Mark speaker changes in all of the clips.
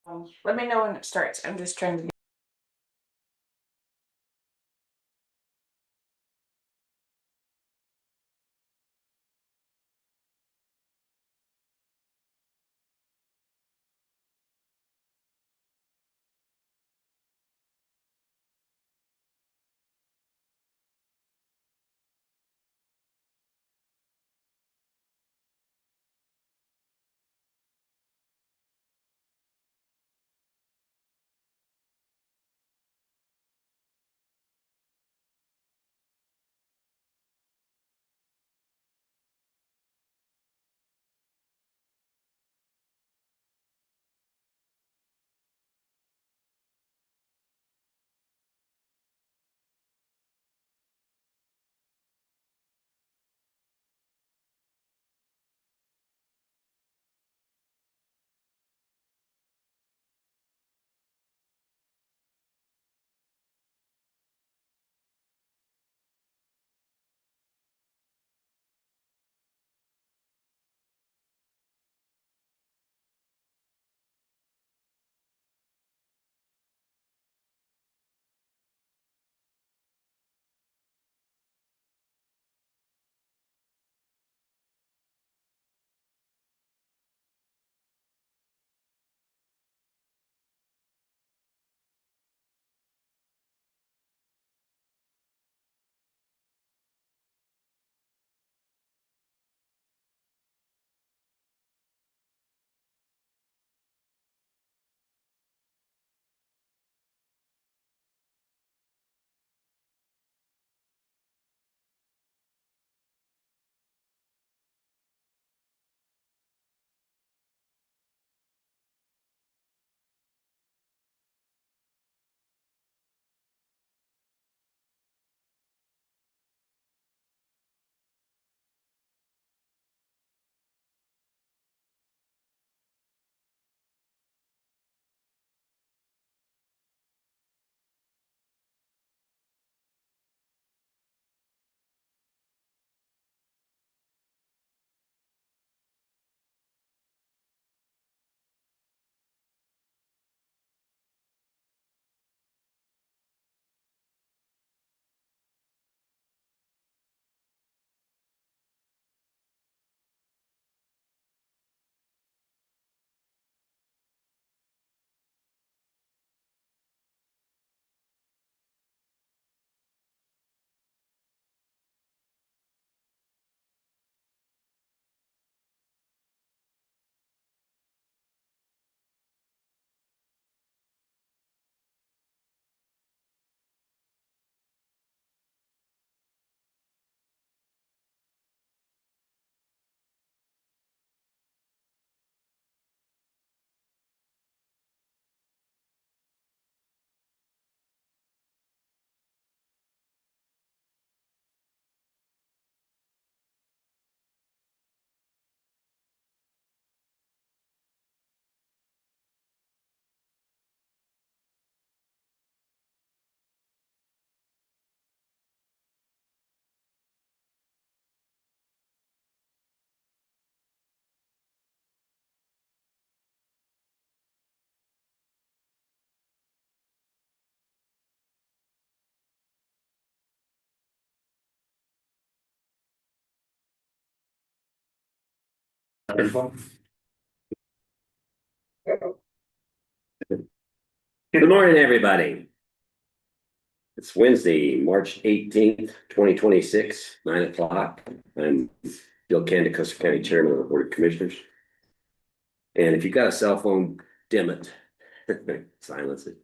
Speaker 1: Let me know when it starts. I'm just trying to.
Speaker 2: Good morning, everybody. It's Wednesday, March 18th, 2026, 9 o'clock. I'm Bill Candy, Custer County Chairman of the Board of Commissioners. And if you've got a cell phone, dim it, silence it.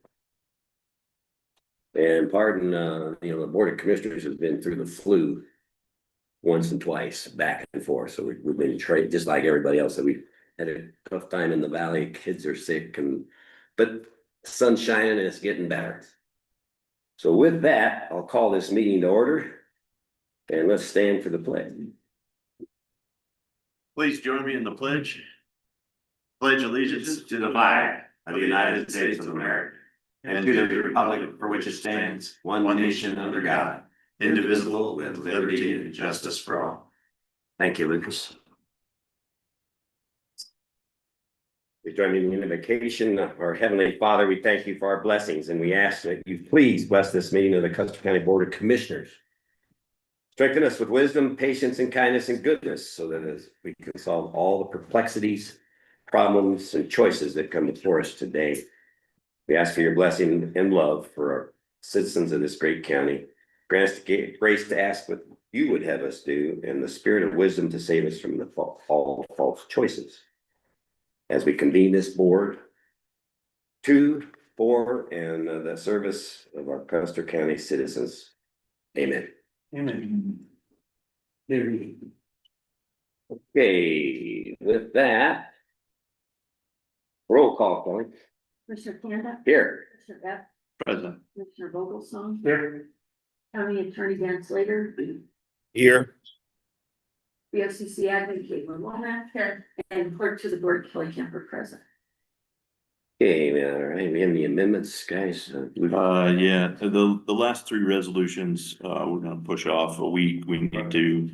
Speaker 2: And pardon, the Board of Commissioners has been through the flu once and twice, back and forth. So we've been trained just like everybody else. So we've had a tough time in the valley. Kids are sick, but the sun's shining and it's getting better. So with that, I'll call this meeting to order and let's stand for the pledge.
Speaker 3: Please join me in the pledge. Pledge allegiance to the flag of the United States of America and to the republic for which it stands, one nation under God, indivisible with liberty and justice for all.
Speaker 2: Thank you, Lucas. We join in the invocation. Our Heavenly Father, we thank you for our blessings, and we ask that you please bless this meeting of the Custer County Board of Commissioners. Strengthen us with wisdom, patience, and kindness and goodness, so that as we can solve all the perplexities, problems, and choices that come before us today. We ask for your blessing and love for our citizens of this great county. Grant us grace to ask what you would have us do, and the spirit of wisdom to save us from all false choices. As we convene this board to, for, and the service of our Custer County citizens. Amen.
Speaker 4: Amen.
Speaker 2: Okay, with that, roll call, Kelly.
Speaker 5: Commissioner Kanda?
Speaker 2: Here.
Speaker 5: Commissioner Beck?
Speaker 3: Present.
Speaker 5: Commissioner Vogelsong?
Speaker 4: Here.
Speaker 5: County Attorney Dan Slater?
Speaker 3: Here.
Speaker 5: BOCC Admin Caitlin Womack? Here. And Clerk to the Board Kelly Kemper present.
Speaker 2: Okay, all right, we have the amendments, guys.
Speaker 6: Yeah, the last three resolutions, we're gonna push off a week. We need to,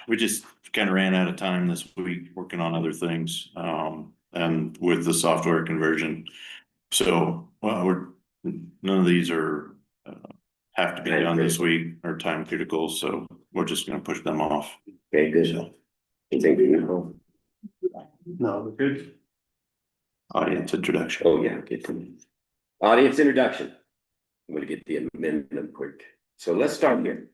Speaker 6: we just kind of ran out of time this week working on other things, and with the software conversion. So, none of these are, have to be done this week or time critical, so we're just gonna push them off.
Speaker 2: Okay, good. You think we know?
Speaker 4: No, we're good.
Speaker 6: Audience introduction.
Speaker 2: Oh, yeah, get to audience introduction. I'm gonna get the amendment quick. So let's start here.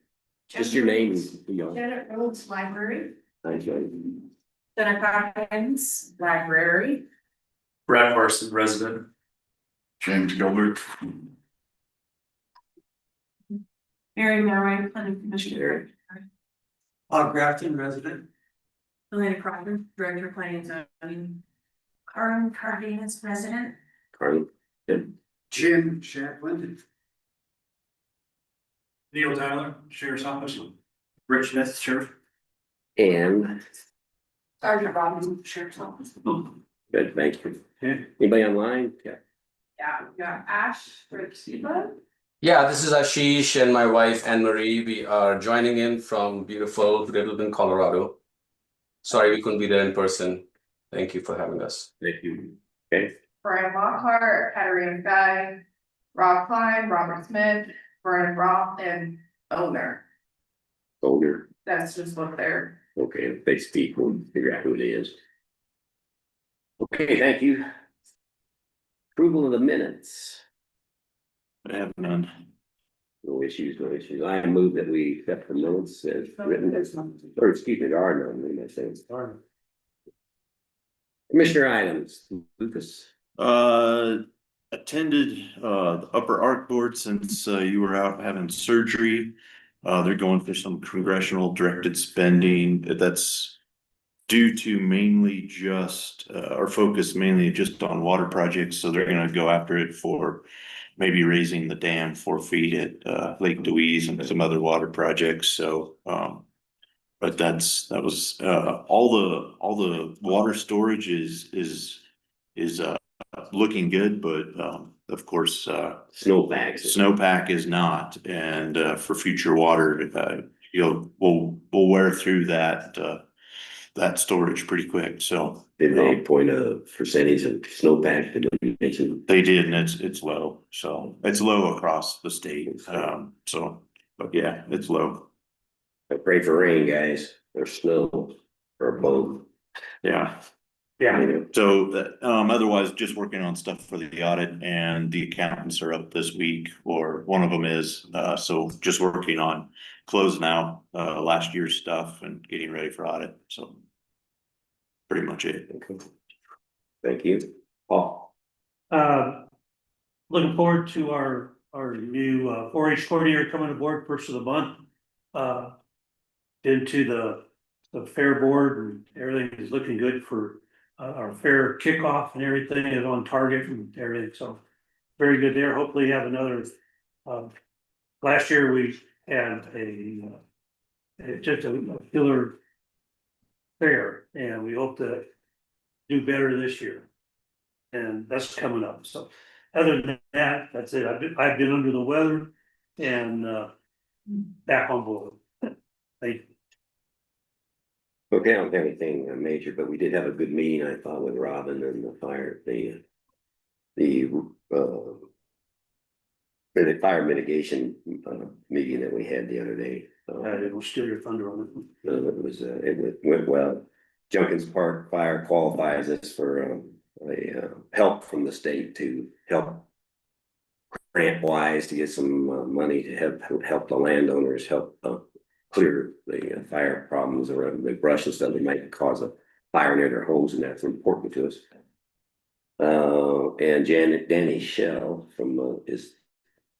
Speaker 2: Just your name.
Speaker 1: Janet Rhodes Library,
Speaker 2: Thank you.
Speaker 1: Jennifer Hawkins Library,
Speaker 4: Brad Parson, resident.
Speaker 3: James Gilbert.
Speaker 1: Mary Mallory, Planning Commissioner,
Speaker 4: Bob Grafton, resident.
Speaker 1: Elena Crawford, Director of Planning and Zoning, Karen Cardenas, President,
Speaker 2: Carly. Good.
Speaker 4: Jim Shackland. Neil Tyler, Sheriff's Office. Rich Smith, Sheriff.
Speaker 2: And
Speaker 1: Sergeant Robinson, Sheriff's Office.
Speaker 2: good, thank you.
Speaker 4: Okay.
Speaker 2: Anybody online? Yeah.
Speaker 1: Yeah, we got Ash for the Cuba.
Speaker 7: Yeah, this is Ashish and my wife Anne Marie. We are joining in from beautiful Littleton, Colorado. Sorry we couldn't be there in person. Thank you for having us.
Speaker 2: Thank you. Okay,
Speaker 1: Brian Lockhart, Katarina Guy, Rob Klein, Robert Smith, Vernon Roth, and Owner.
Speaker 2: older.
Speaker 1: That's just what they're.
Speaker 2: Okay, if they speak, we'll figure out who it is. Okay, thank you. Approval of the minutes.
Speaker 6: I have none.
Speaker 2: No issues, no issues. I move that we accept the minutes as written. Or excuse me, there are none, what am I saying? Commissioner items, Lucas.
Speaker 6: Attended the upper arc board since you were out having surgery. They're going for some congressional directed spending that's due to mainly just or focused mainly just on water projects. So they're gonna go after it for maybe raising the dam 4 feet at Lake Dewey's and some other water projects. So but that was all the water storage is looking good, but of course snowpack is not, and for future water we'll wear through that storage pretty quick. So
Speaker 2: Did they point a percentage of snowpack that you mentioned?
Speaker 6: they did, and it's low, so it's low across the state. So but yeah, it's low.
Speaker 2: I pray for rain, guys, or snow, or both.
Speaker 6: Yeah.
Speaker 4: Yeah.
Speaker 6: So otherwise just working on stuff for the audit, and the accountants are up this week, or one of them is, so just working on closing out last year's stuff and getting ready for audit, so. Pretty much it.
Speaker 2: Okay. Thank you. Paul.
Speaker 4: Looking forward to our new 4-H coordinator coming aboard first of the month. Into the fair board, and everything is looking good for our fair kickoff, and everything is on target and everything, so very good there. Hopefully have another, last year we had just a killer fair, and we hope to do better this year. And that's coming up, so other than that, that's it. I've been under the weather and back on board. Thank you.
Speaker 2: Okay, I don't have anything major, but we did have a good meeting, I thought, with Robin and the fire mitigation meeting that we had the other day.
Speaker 4: It will steal your thunder on it.
Speaker 2: It went well. Junkins Park Fire qualifies us for help from the state to help grant wise to get some money to help the landowners help clear the fire problems around the brush and stuff that might cause a fire near their homes, and that's important to us. And Danny Shell from is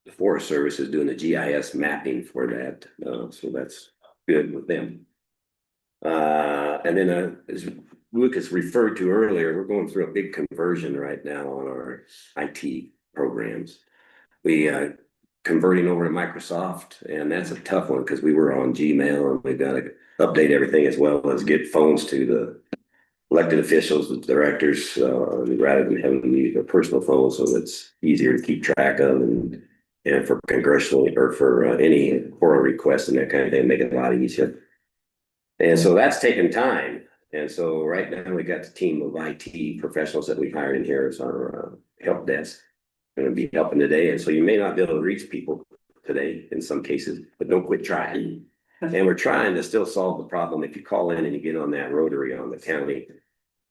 Speaker 2: the Forest Service is doing the GIS mapping for that, so that's good with them. And then as Lucas referred to earlier, we're going through a big conversion right now on our IT programs. We converting over to Microsoft, and that's a tough one because we were on Gmail and we've got to update everything as well as get phones to the elected officials, the directors, rather than having them use their personal phones, so it's easier to keep track of and for congressional or for any oral requests and that kind of thing, make it a lot easier. And so that's taken time. And so right now we got the team of IT professionals that we hired in here as our help desk. Going to be helping today. And so you may not be able to reach people today in some cases, but don't quit trying. And we're trying to still solve the problem. If you call in and you get on that rotary on the county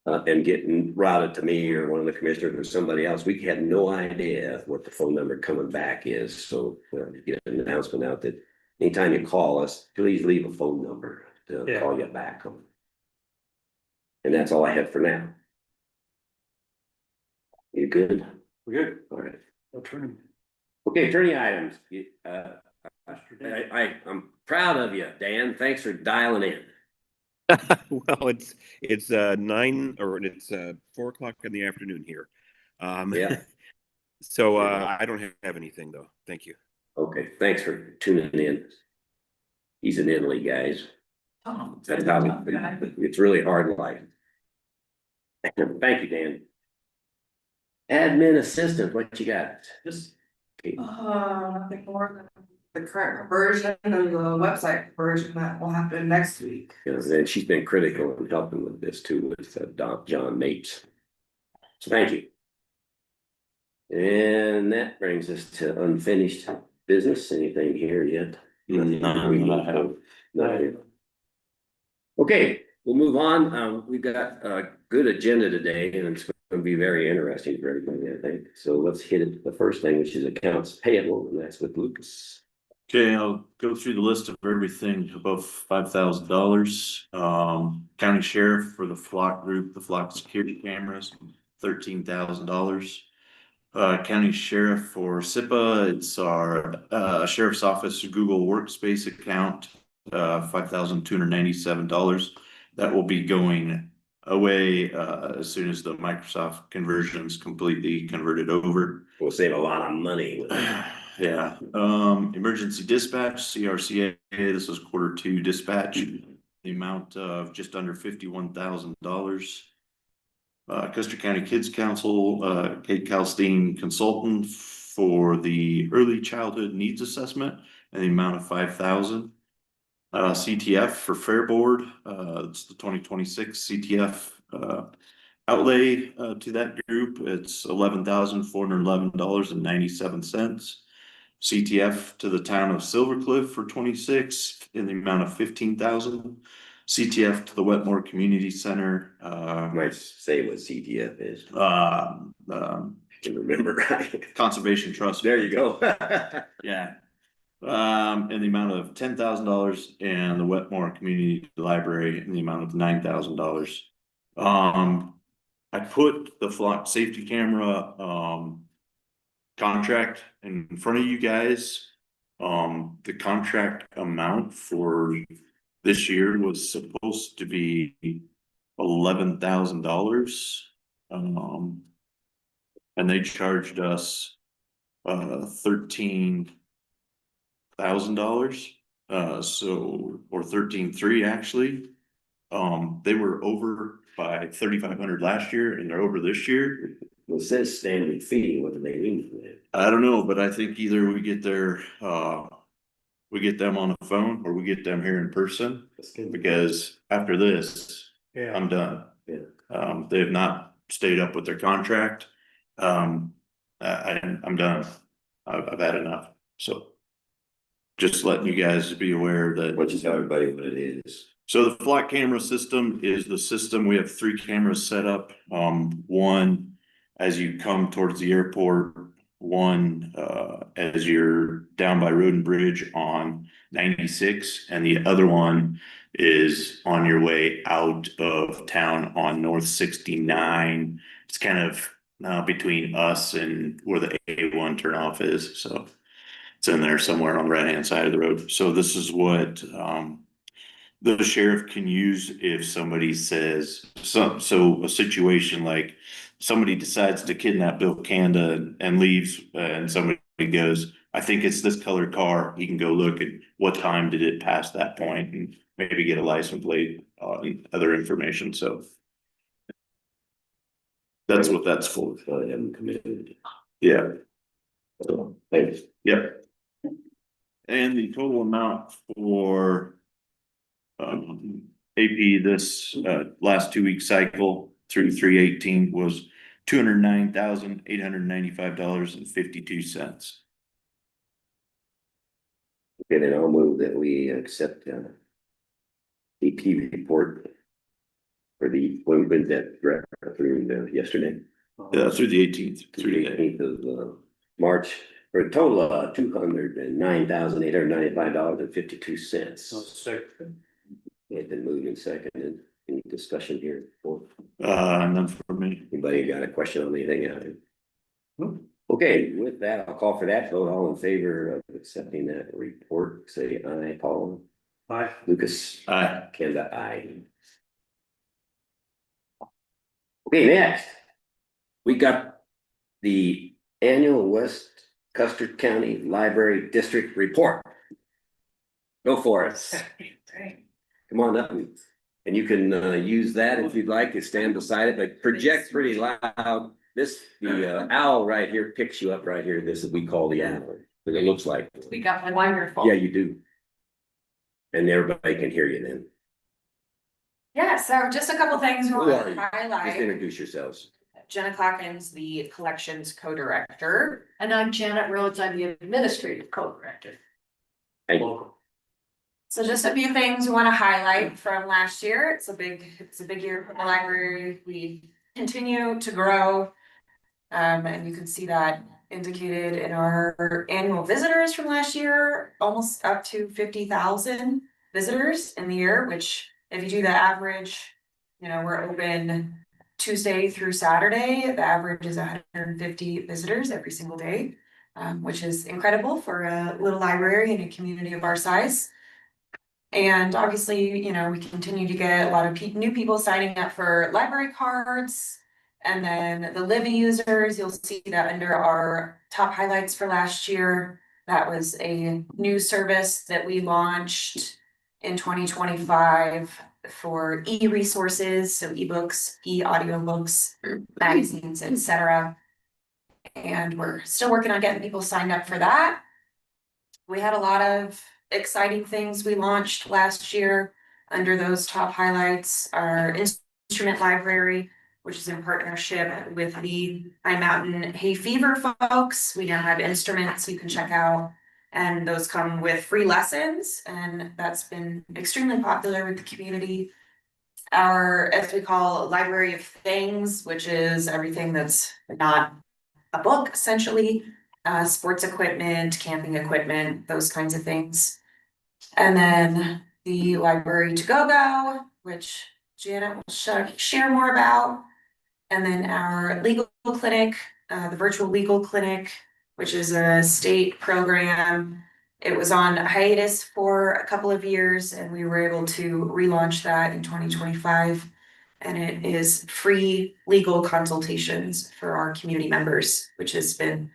Speaker 2: and getting routed to me or one of the commissioners or somebody else, we had no idea what the phone number coming back is. So get an announcement out that anytime you call us, please leave a phone number to call you back on. And that's all I have for now. You good?
Speaker 4: We're good.
Speaker 2: All right.
Speaker 4: Attorney.
Speaker 2: Okay, attorney items. I'm proud of you, Dan. Thanks for dialing in.
Speaker 8: Well, it's 9 or it's 4 o'clock in the afternoon here.
Speaker 2: Yeah.
Speaker 8: So I don't have anything though. Thank you.
Speaker 2: Okay, thanks for tuning in. He's in Italy, guys. That's how it's really hard life. Thank you, Dan. Admin assistant, what you got?
Speaker 1: Nothing more than the current version and the website version that will happen next week.
Speaker 2: And she's been critical in helping with this too, with John Mates. So thank you. And that brings us to unfinished business. Anything here yet? Nothing. Okay, we'll move on. We've got a good agenda today, and it's going to be very interesting for everybody, I think. So let's hit it. The first thing, which is accounts payable, and that's with Lucas.
Speaker 6: Okay, I'll go through the list of everything above $5,000. County sheriff for the flock group, the flock security cameras, $13,000. County sheriff for SIPA, it's our sheriff's office Google Workspace account, $5,297. That will be going away as soon as the Microsoft conversion is completely converted over.
Speaker 2: We'll save a lot of money.
Speaker 6: Yeah. Emergency dispatch, CRCA, this was Q2 dispatch, the amount of just under $51,000. Custer County Kids Council, Kate Kalstein consultant for the early childhood needs assessment and the amount of $5,000. CTF for Fair Board, it's the 2026 CTF outlay to that group. It's $11,411.97. CTF to the town of Silver Cliff for 26 in the amount of $15,000. CTF to the Wetmore Community Center.
Speaker 2: Might say what CTF is.
Speaker 6: Can
Speaker 2: Remember.
Speaker 6: Conservation Trust.
Speaker 2: There you go.
Speaker 6: Yeah. In the amount of $10,000, and the Wetmore Community Library in the amount of $9,000. I put the flock safety camera contract in front of you guys. The contract amount for this year was supposed to be $11,000. And they charged us $13,000. So, or 13,300 actually. They were over by 3,500 last year, and they're over this year.
Speaker 2: Well, it says standard fee. What do they mean for that?
Speaker 6: I don't know, but I think either we get their we get them on the phone or we get them here in person,
Speaker 2: That's good.
Speaker 6: because after this,
Speaker 4: Yeah.
Speaker 6: I'm done.
Speaker 2: Yeah.
Speaker 6: They have not stayed up with their contract. I'm done. I've had enough, so. Just letting you guys be aware that.
Speaker 2: Why don't you tell everybody what it is?
Speaker 6: So the flock camera system is the system, we have 3 cameras set up, one as you come towards the airport. One, as you're down by Road and Bridge on 96, and the other one is on your way out of town on North 69. It's kind of between us and where the A1 turnoff is, so it's in there somewhere on the right-hand side of the road. So this is what, the sheriff can use if somebody says, so a situation like somebody decides to kidnap Bill Kanda and leaves, and somebody goes, I think it's this colored car. He can go look at what time did it pass that point and maybe get a license plate and other information. So that's what that's for.
Speaker 2: So they haven't committed.
Speaker 6: Yeah.
Speaker 2: So, thanks.
Speaker 6: Yep. And the total amount for AP this last 2 week cycle through 3/18 was $209,895.52.
Speaker 2: Okay, then I'll move that we accept EP report for the, when we that draft through yesterday,
Speaker 6: Through the 18th,
Speaker 2: through the 18th of March, for a total of $209,895.52. It's been moved and seconded. Any discussion here?
Speaker 6: None for me.
Speaker 2: Anybody got a question on anything out there? Okay, with that, I'll call for that vote. All in favor of accepting that report, say aye. Paul?
Speaker 4: Aye.
Speaker 2: Lucas?
Speaker 6: Aye.
Speaker 2: Kenda, aye. Okay, next, we got the annual West Custer County Library District Report. Go for it. Come on up, and you can use that if you'd like to stand beside it, but project pretty loud. This, the owl right here picks you up right here. This is, we call the owl, but it looks like.
Speaker 1: We got one wonderful.
Speaker 2: Yeah, you do. And everybody can hear you then.
Speaker 9: Yeah, so just a couple things we
Speaker 2: Who
Speaker 9: want
Speaker 2: are
Speaker 9: to
Speaker 2: you? Just
Speaker 9: highlight.
Speaker 2: introduce yourselves.
Speaker 9: Jenna Clockins, the collections co-director.
Speaker 1: And I'm Janet Rhodes, I'm the administrative co-director.
Speaker 2: Thank you.
Speaker 9: So just a few things we want to highlight from last year. It's a big year for the library. We continue to grow. And you can see that indicated in our annual visitors from last year, almost up to 50,000 visitors in the year, which if you do the average, you know, we're open Tuesday through Saturday. The average is 150 visitors every single day, which is incredible for a little library in a community of our size. And obviously, you know, we continue to get a lot of new people signing up for library cards. And then the Livy users, you'll see that under our top highlights for last year. That was a new service that we launched in 2025 for e-resources, so ebooks, e-audiobooks, magazines, etc. And we're still working on getting people signed up for that. We had a lot of exciting things we launched last year under those top highlights. Our instrument library, which is in partnership with the High Mountain Hay Fever folks. We now have instruments you can check out, and those come with free lessons, and that's been extremely popular with the community. Our, as we call, library of things, which is everything that's not a book, essentially, sports equipment, camping equipment, those kinds of things. And then the library to go, which Janet will share more about. And then our legal clinic, the virtual legal clinic, which is a state program. It was on hiatus for a couple of years, and we were able to relaunch that in 2025. And it is free legal consultations for our community members, which has been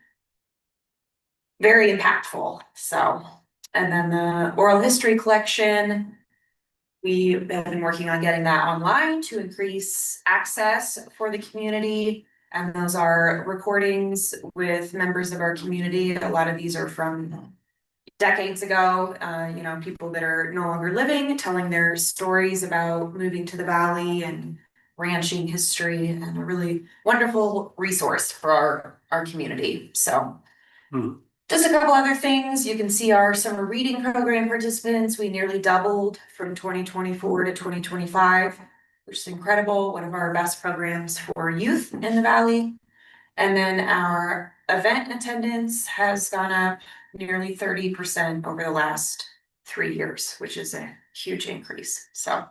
Speaker 9: very impactful. So, and then the oral history collection, we have been working on getting that online to increase access for the community. And those are recordings with members of our community. A lot of these are from decades ago, people that are no longer living, telling their stories about moving to the valley and ranching history, and a really wonderful resource for our community. So just a couple other things. You can see our summer reading program participants. We nearly doubled from 2024 to 2025, which is incredible. One of our best programs for youth in the valley. And then our event attendance has gone up nearly 30% over the last 3 years, which is a huge increase. So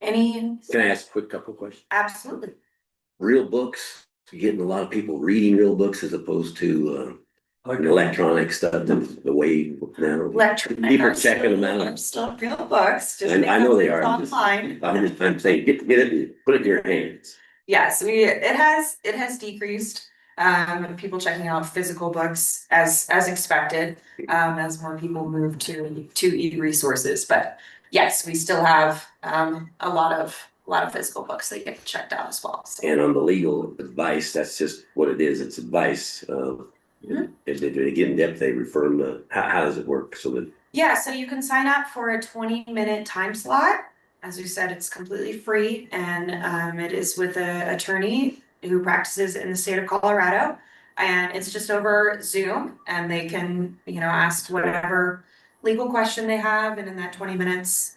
Speaker 2: Can I ask a quick couple questions?
Speaker 9: absolutely.
Speaker 2: Real books, you're getting a lot of people reading real books as opposed to electronic stuff, the way now.
Speaker 9: Electronic
Speaker 2: People
Speaker 9: are
Speaker 2: checking them
Speaker 9: still-
Speaker 2: out.
Speaker 9: Still real books, just
Speaker 2: I know they
Speaker 9: because
Speaker 2: are.
Speaker 9: it's online.
Speaker 2: I'm saying, get it and put it in your hands.
Speaker 9: Yes, it has decreased. People checking out physical books as expected, as more people move to e-resources. But yes, we still have a lot of physical books that get checked out as well. So.
Speaker 2: And on the legal advice, that's just what it is. It's advice. If they get in depth, they refer them to, how does it work? So that.
Speaker 9: Yeah, so you can sign up for a 20-minute time slot. As we said, it's completely free, and it is with an attorney who practices in the state of Colorado. And it's just over Zoom, and they can, ask whatever legal question they have. And in that 20 minutes,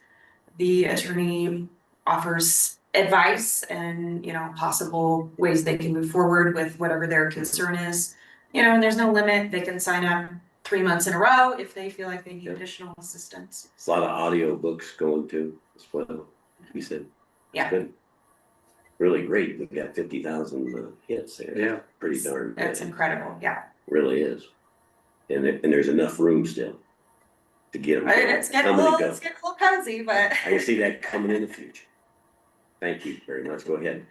Speaker 9: the attorney offers advice and, possible ways they can move forward with whatever their concern is. And there's no limit. They can sign up 3 months in a row if they feel like they need additional assistance.
Speaker 2: A lot of audio books going to as well. You said.
Speaker 9: Yeah.
Speaker 2: Good. Really great. We got 50,000 hits there.
Speaker 3: Yeah.
Speaker 2: Pretty darn good.
Speaker 9: That's incredible. Yeah.
Speaker 2: Really is. And there's enough room still to get them.
Speaker 9: It's getting a little cozy, but.
Speaker 2: I can see that coming in the future. Thank you very much. Go ahead.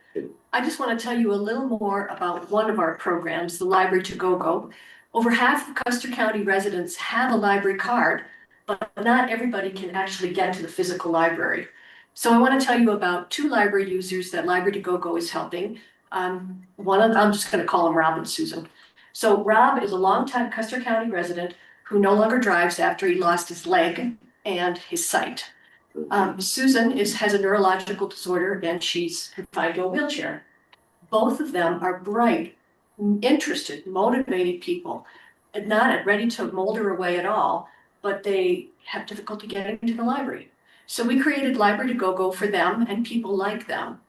Speaker 10: I just want to tell you a little more about one of our programs, the Library to Go. Over half of Custer County residents have a library card, but not everybody can actually get to the physical library. So I want to tell you about 2 library users that Library to Go is helping. I'm just going to call them Rob and Susan. So Rob is a longtime Custer County resident who no longer drives after he lost his leg and his sight. Susan has a neurological disorder and she's confined to a wheelchair. Both of them are bright, interested, motivated people, and not ready to molder away at all, but they have difficulty getting to the library. So we created Library to Go for them and people like them.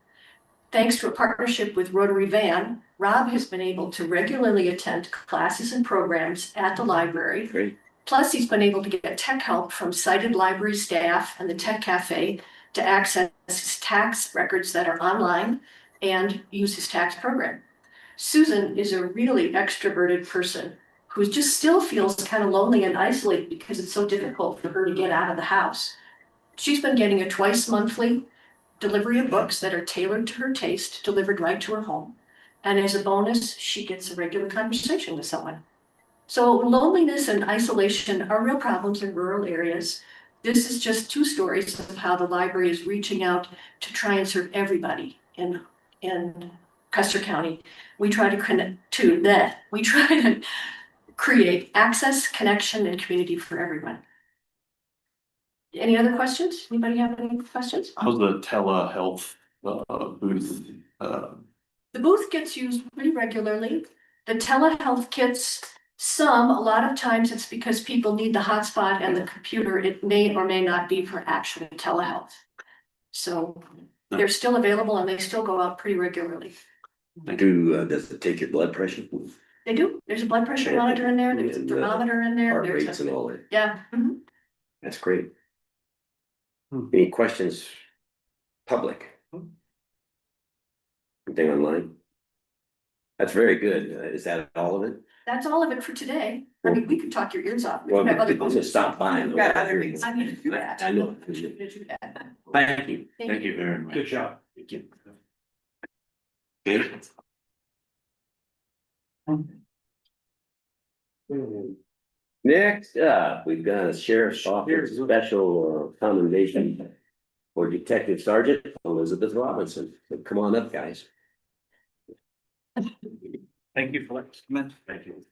Speaker 10: Thanks to a partnership with Rotary Van, Rob has been able to regularly attend classes and programs at the library.
Speaker 2: Great.
Speaker 10: Plus, he's been able to get tech help from sighted library staff and the Tech Cafe to access his tax records that are online and use his tax program. Susan is a really extroverted person who just still feels kind of lonely and isolated because it's so difficult for her to get out of the house. She's been getting a twice monthly delivery of books that are tailored to her taste, delivered right to her home. And as a bonus, she gets a regular conversation with someone. So loneliness and isolation are real problems in rural areas. This is just 2 stories of how the library is reaching out to try and serve everybody in Custer County. We try to create access, connection, and community for everyone. Any other questions? Anybody have any questions?
Speaker 6: How's the telehealth booth?
Speaker 10: The booth gets used pretty regularly. The telehealth kits, a lot of times it's because people need the hotspot and the computer. It may or may not be for actual telehealth. So they're still available and they still go out pretty regularly.
Speaker 2: Does it take your blood pressure?
Speaker 10: They do. There's a blood pressure monitor in there. There's a thermometer in there.
Speaker 2: Heart rates and all that.
Speaker 10: Yeah. Mm-hmm.
Speaker 2: That's great. Any questions? Public? Anything online? That's very good. Is that all of it?
Speaker 10: That's all of it for today. I mean, we could talk your ears off. We
Speaker 2: Well,
Speaker 10: have other
Speaker 2: I'm gonna stop by.
Speaker 9: We've got other things.
Speaker 10: I need to do that.
Speaker 2: I know. Thank you.
Speaker 6: Thank you very much.
Speaker 4: Good job.
Speaker 2: Thank you. Okay. Next up, we've got a sheriff's office special commendation for Detective Sergeant Elizabeth Robinson. So come on up, guys.
Speaker 4: Thank you for letting us come in.
Speaker 3: Thank you.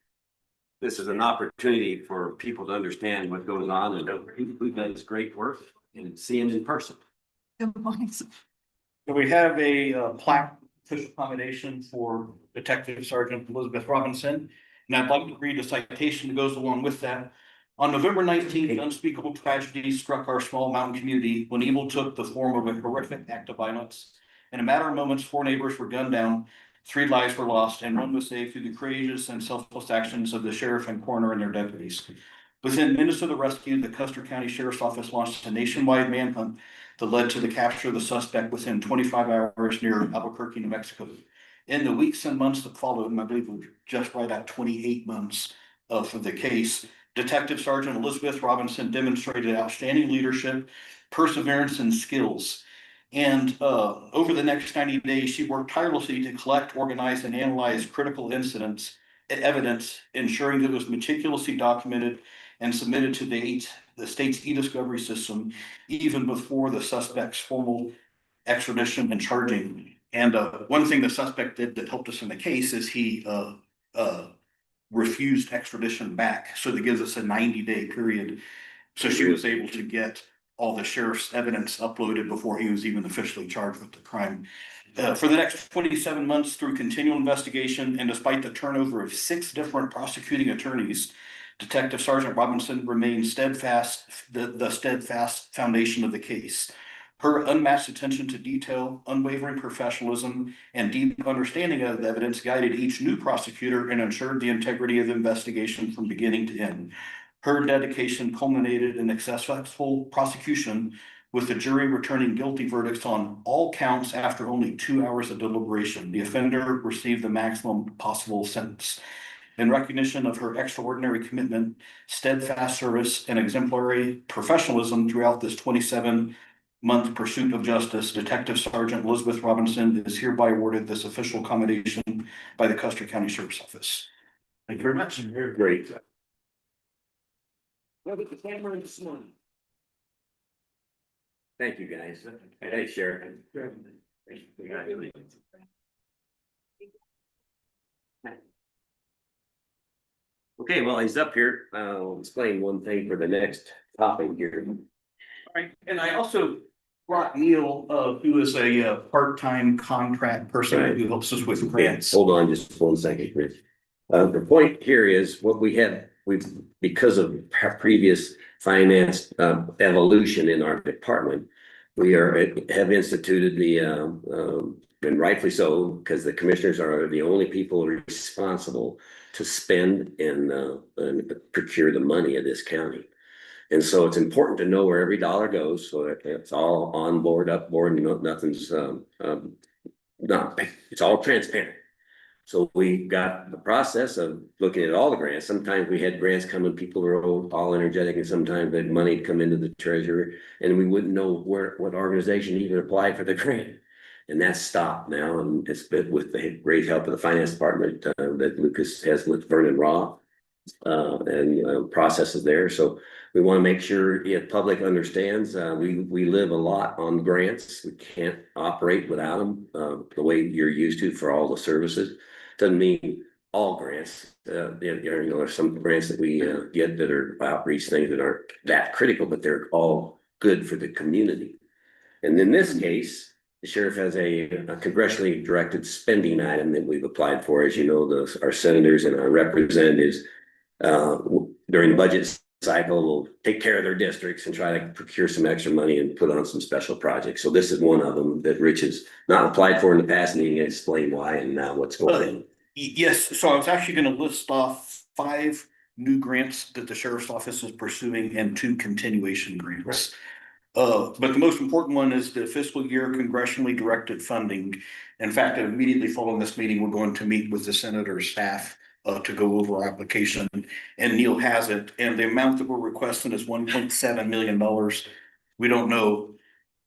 Speaker 2: this is an opportunity for people to understand what goes on and who does great work and see them in person.
Speaker 9: Good point.
Speaker 4: So we have a plaque official commendation for Detective Sergeant Elizabeth Robinson. And I'd like to read a citation that goes along with that. On November 19th, an unspeakable tragedy struck our small mountain community when evil took the form of a horrific act of violence. In a matter of moments, 4 neighbors were gunned down, 3 lives were lost, and 1 was saved through the courageous and selfless actions of the sheriff and coroner and their deputies. Within minutes of the rescue, the Custer County Sheriff's Office launched a nationwide manhunt that led to the capture of the suspect within 25 hours near Albuquerque, New Mexico. In the weeks and months that followed, and I believe we're just right at 28 months for the case, Detective Sergeant Elizabeth Robinson demonstrated outstanding leadership, perseverance, and skills. And over the next 90 days, she worked tirelessly to collect, organize, and analyze critical incidents, evidence, ensuring that it was meticulously documented and submitted to the state's e-discovery system, even before the suspect's formal extradition and charging. And one thing the suspect did that helped us in the case is he refused extradition back. So that gives us a 90-day period. So she was able to get all the sheriff's evidence uploaded before he was even officially charged with the crime. For the next 27 months, through continual investigation and despite the turnover of 6 different prosecuting attorneys, Detective Sergeant Robinson remained steadfast, the steadfast foundation of the case. Her unmatched attention to detail, unwavering professionalism, and deep understanding of the evidence guided each new prosecutor and ensured the integrity of the investigation from beginning to end. Her dedication culminated in a successful prosecution, with the jury returning guilty verdicts on all counts after only 2 hours of deliberation. The offender received the maximum possible sentence. In recognition of her extraordinary commitment, steadfast service, and exemplary professionalism throughout this 27-month pursuit of justice, Detective Sergeant Elizabeth Robinson is hereby awarded this official commendation by the Custer County Sheriff's Office. Thank you very much.
Speaker 2: Great. Look at the camera this morning. Thank you, guys. Hey, Sheriff. Okay, well, he's up here. I'll explain one thing for the next topic here.
Speaker 4: All right, and I also brought Neil, who is a part-time contract person
Speaker 2: Right.
Speaker 4: who helps us with
Speaker 2: Yeah,
Speaker 4: grants.
Speaker 2: hold on just 1 second, Chris. The point here is what we've, because of previous finance evolution in our department, we have instituted and rightfully so, because the commissioners are the only people responsible to spend and procure the money of this county. And so it's important to know where every dollar goes, so that it's all on board, up board, and nothing's it's all transparent. So we got the process of looking at all the grants. Sometimes we had grants coming, people were all energetic, and sometimes that money come into the treasury and we wouldn't know what organization even applied for the grant. And that's stopped now, and it's been with the great help of the finance department that Lucas has with Vernon Raw and processes there. So we want to make sure the public understands we live a lot on grants. We can't operate without them the way you're used to for all the services. Doesn't mean all grants. There's some grants that we get that are outreach things that aren't that critical, but they're all good for the community. And in this case, the sheriff has a congressionally directed spending item that we've applied for. As you know, our senators and our representatives during the budget cycle will take care of their districts and try to procure some extra money and put on some special projects. So this is one of them that Rich has not applied for in the past, and he can explain why and now what's going on.
Speaker 4: Yes, so I was actually going to list off 5 new grants that the sheriff's office is pursuing and 2 continuation grants. But the most important one is the fiscal year congressionally directed funding. In fact, immediately following this meeting, we're going to meet with the senator's staff to go over our application, and Neil has it. And the amount that we're requesting is $1.7 million. We don't know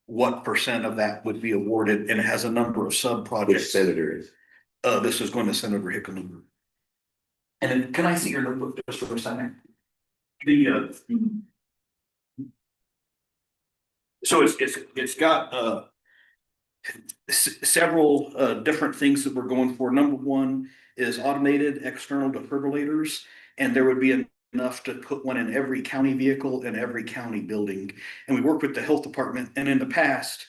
Speaker 4: what percent of that would be awarded, and it has a number of sub projects.
Speaker 2: Which senator is?
Speaker 4: This is going to Senator Hickenlooper. And then, can I see your notebook just for a second? So it's got several different things that we're going for. Number one is automated external defibrillators.
Speaker 11: And there would be enough to put one in every county vehicle and every county building. And we work with the health department, and in the past,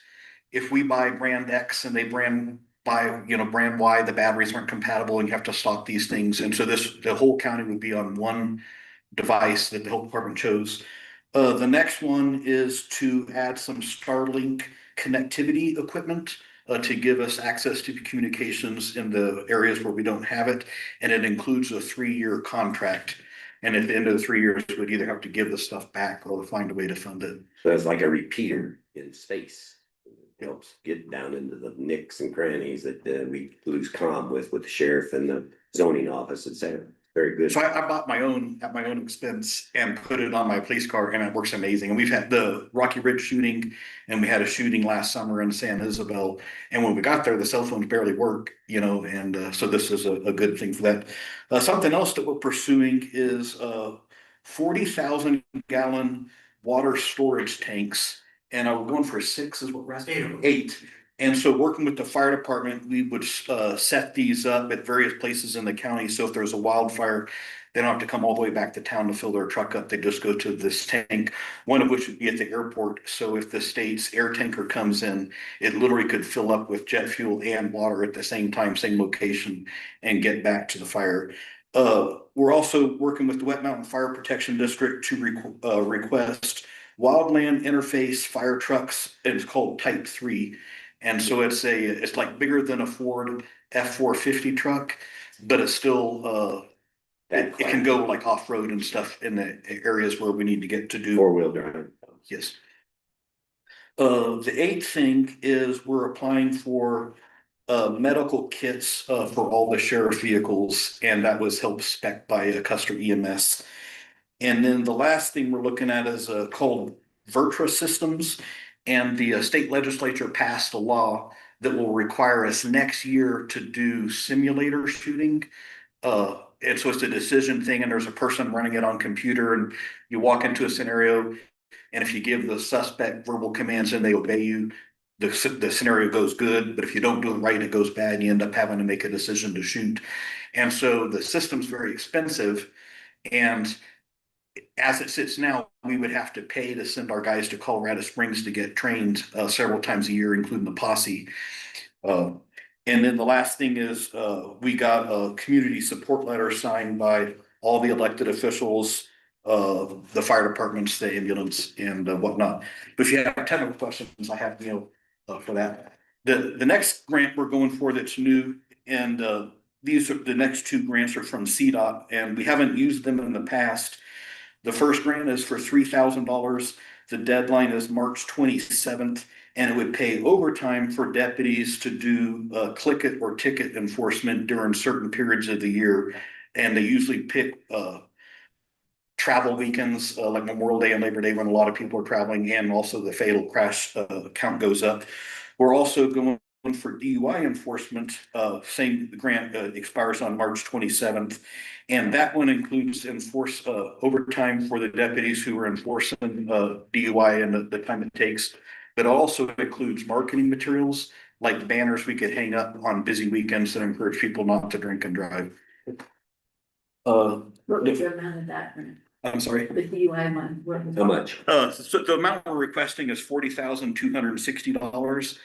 Speaker 11: if we buy brand X and they brand Y, the batteries aren't compatible and you have to stock these things. And so the whole county would be on one device that the health department chose. The next one is to add some Starlink connectivity equipment to give us access to communications in the areas where we don't have it. And it includes a 3-year contract. And at the end of the 3 years, we'd either have to give the stuff back or find a way to fund it.
Speaker 2: So it's like a repeater in space. It helps get down into the nicks and crannies that we lose comm with the sheriff and the zoning office, et cetera. Very good.
Speaker 11: So I bought my own at my own expense and put it on my police car, and it works amazing. And we've had the Rocky Ridge shooting, and we had a shooting last summer in San Isabel. And when we got there, the cell phones barely work, and so this is a good thing for that. Something else that we're pursuing is 40,000 gallon water storage tanks. And we're going for 6 is what we're asking. 8. And so working with the fire department, we would set these up at various places in the county. So if there's a wildfire, they don't have to come all the way back to town to fill their truck up. They just go to this tank, one of which would be at the airport. So if the state's air tanker comes in, it literally could fill up with jet fuel and water at the same time, same location, and get back to the fire. We're also working with the Wet Mountain Fire Protection District to request wildland interface fire trucks. It's called Type 3. And so it's like bigger than a Ford F-450 truck, but it's still, it can go like off-road and stuff in the areas where we need to get to do.
Speaker 2: 4-wheel drive.
Speaker 11: Yes. The 8th thing is we're applying for medical kits for all the sheriff vehicles, and that was helped spec by Custer EMS. And then the last thing we're looking at is called Vertra Systems. And the state legislature passed a law that will require us next year to do simulator shooting. And so it's a decision thing, and there's a person running it on computer, and you walk into a scenario, and if you give the suspect verbal commands and they obey you, the scenario goes good. But if you don't do it right, it goes bad, and you end up having to make a decision to shoot. And so the system's very expensive, and as it sits now, we would have to pay to send our guys to Colorado Springs to get trained several times a year, including the posse. And then the last thing is we got a community support letter signed by all the elected officials, the fire departments, the ambulance, and whatnot. But if you have technical questions, I have for that. The next grant we're going for that's new, and these are the next 2 grants are from CDOT, and we haven't used them in the past. The first grant is for $3,000. The deadline is March 27th, and it would pay overtime for deputies to do click it or ticket enforcement during certain periods of the year. And they usually pick travel weekends like Memorial Day and Labor Day when a lot of people are traveling, and also the fatal crash count goes up. We're also going for DUI enforcement. Same grant expires on March 27th. And that one includes overtime for the deputies who are enforcing DUI and the time it takes. But also includes marketing materials like banners we could hang up on busy weekends that encourage people not to drink and drive.
Speaker 5: What was the amount of that?
Speaker 11: I'm sorry.
Speaker 5: The DUI one.
Speaker 2: How much?
Speaker 11: So the amount we're requesting is $40,260.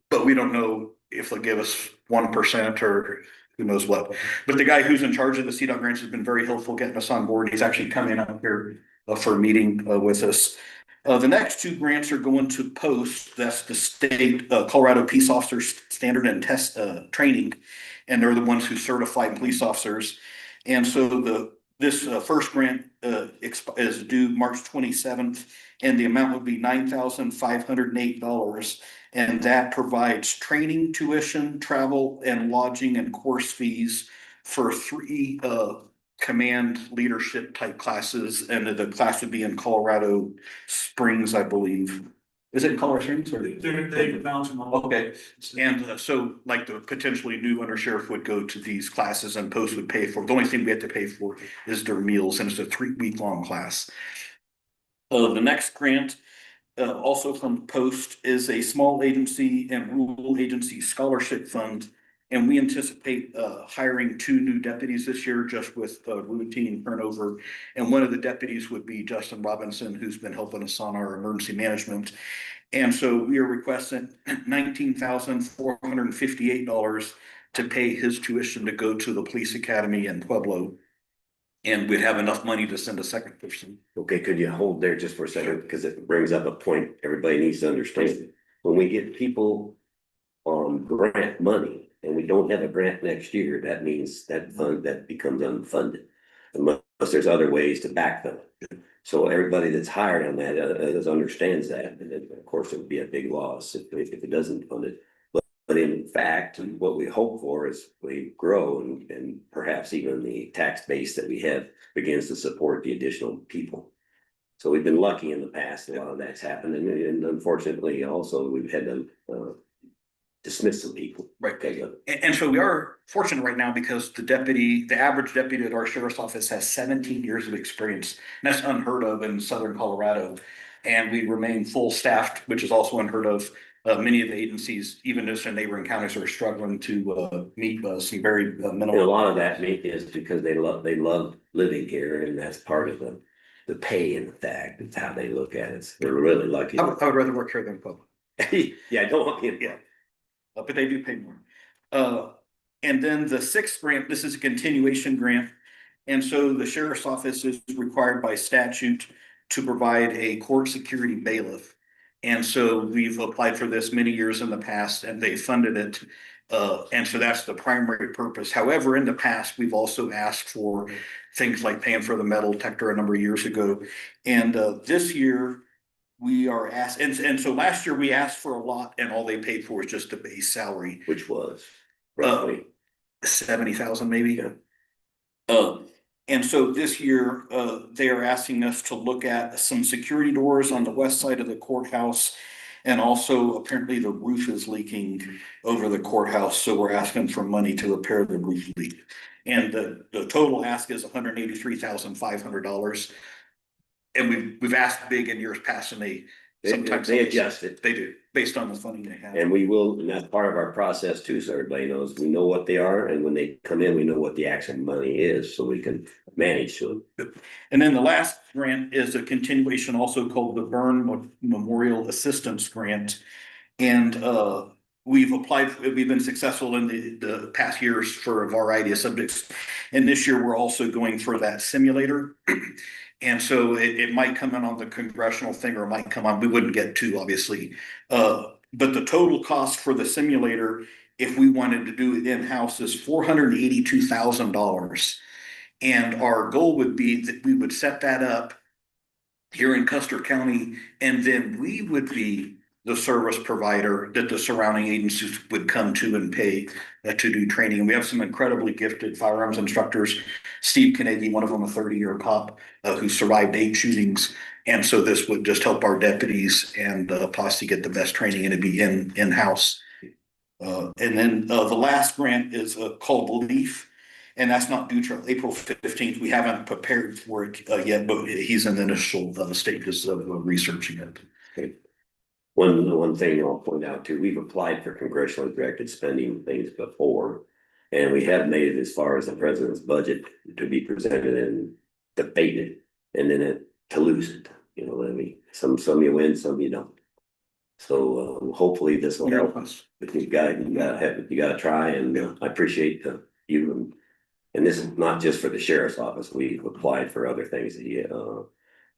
Speaker 11: But we don't know if they'll give us 1% or who knows what. But the guy who's in charge of the CDOT grants has been very helpful getting us on board. He's actually coming out here for a meeting with us. The next 2 grants are going to POST. That's the state Colorado Peace Officers Standard and Test Training, and they're the ones who certify police officers. And so this first grant is due March 27th, and the amount would be $9,508. And that provides training, tuition, travel, and lodging and course fees for 3 command leadership type classes. And the class would be in Colorado Springs, I believe. Is it in Colorado Springs or?
Speaker 4: They bounce them all.
Speaker 11: Okay. And so like the potentially new undersheriff would go to these classes, and POST would pay for. The only thing we have to pay for is their meals, and it's a 3-week-long class. The next grant, also from POST, is a small agency and rural agency scholarship fund And we anticipate hiring 2 new deputies this year just with routine turnover. And one of the deputies would be Justin Robinson, who's been helping us on our emergency management. And so we are requesting $19,458 to pay his tuition to go to the police academy in Pueblo. And we'd have enough money to send a second person.
Speaker 2: Okay, could you hold there just for a second, because it brings up a point everybody needs to understand. When we get people on grant money and we don't have a grant next year, that means that fund, that becomes unfunded. Unless there's other ways to backfill it. So everybody that's hired on that understands that, and then of course it would be a big loss if it doesn't fund it. But in fact, what we hope for is we grow and perhaps even the tax base that we have begins to support the additional people. So we've been lucky in the past, a lot of that's happened, and unfortunately also we've had to dismiss some people.
Speaker 11: Right. And so we are fortunate right now because the average deputy at our sheriff's office has 17 years of experience. And that's unheard of in southern Colorado. And we remain full staffed, which is also unheard of. Many of the agencies, even just in neighboring counties, are struggling to meet some very
Speaker 2: And a
Speaker 11: minimal.
Speaker 2: lot of that is because they love living here, and that's part of the pay and the fact, it's how they look at it. They're really lucky.
Speaker 11: I would rather work here than Pueblo.
Speaker 2: Yeah, I don't want you.
Speaker 11: Yeah. But they do pay more. And then the 6th grant, this is a continuation grant. And so the sheriff's office is required by statute to provide a court security bailiff. And so we've applied for this many years in the past and they funded it. And so that's the primary purpose. However, in the past, we've also asked for things like paying for the metal detector a number of years ago. And this year, we are asked, and so last year we asked for a lot and all they paid for was just the base salary.
Speaker 2: Which was roughly
Speaker 11: 70,000 maybe. And so this year, they are asking us to look at some security doors on the west side of the courthouse. And also apparently the roof is leaking over the courthouse, so we're asking for money to repair the roof leak. And the total ask is $183,500. And we've asked big in years past and they sometimes
Speaker 2: they adjust it.
Speaker 11: They do, based on the funding they have.
Speaker 2: And we will, and that's part of our process too, so everybody knows, we know what they are, and when they come in, we know what the actual money is, so we can manage to it.
Speaker 11: And then the last grant is a continuation also called the Burn Memorial Assistance Grant. And we've been successful in the past years for a variety of subjects. And this year, we're also going for that simulator. And so it might come in on the congressional thing or it might come on, we wouldn't get to obviously. But the total cost for the simulator, if we wanted to do it in-house, is $482,000. And our goal would be that we would set that up here in Custer County, and then we would be the service provider that the surrounding agencies would come to and pay to do training. And we have some incredibly gifted firearms instructors. Steve Kennedy, one of them, a 30-year cop who survived 8 shootings. And so this would just help our deputies and possibly get the best training and it'd be in-house. And then the last grant is called LEAF. And that's not due till April 15th. We haven't prepared for it yet, but he's in the initial stages of researching it.
Speaker 2: Okay. One thing I'll point out too, we've applied for congressionally directed spending things before. And we have made it as far as the president's budget to be presented and debated, and then to lose it. You know what I mean? Some you win, some you don't. So hopefully this will help us. But you gotta try, and I appreciate you. And this is not just for the sheriff's office. We've applied for other things, the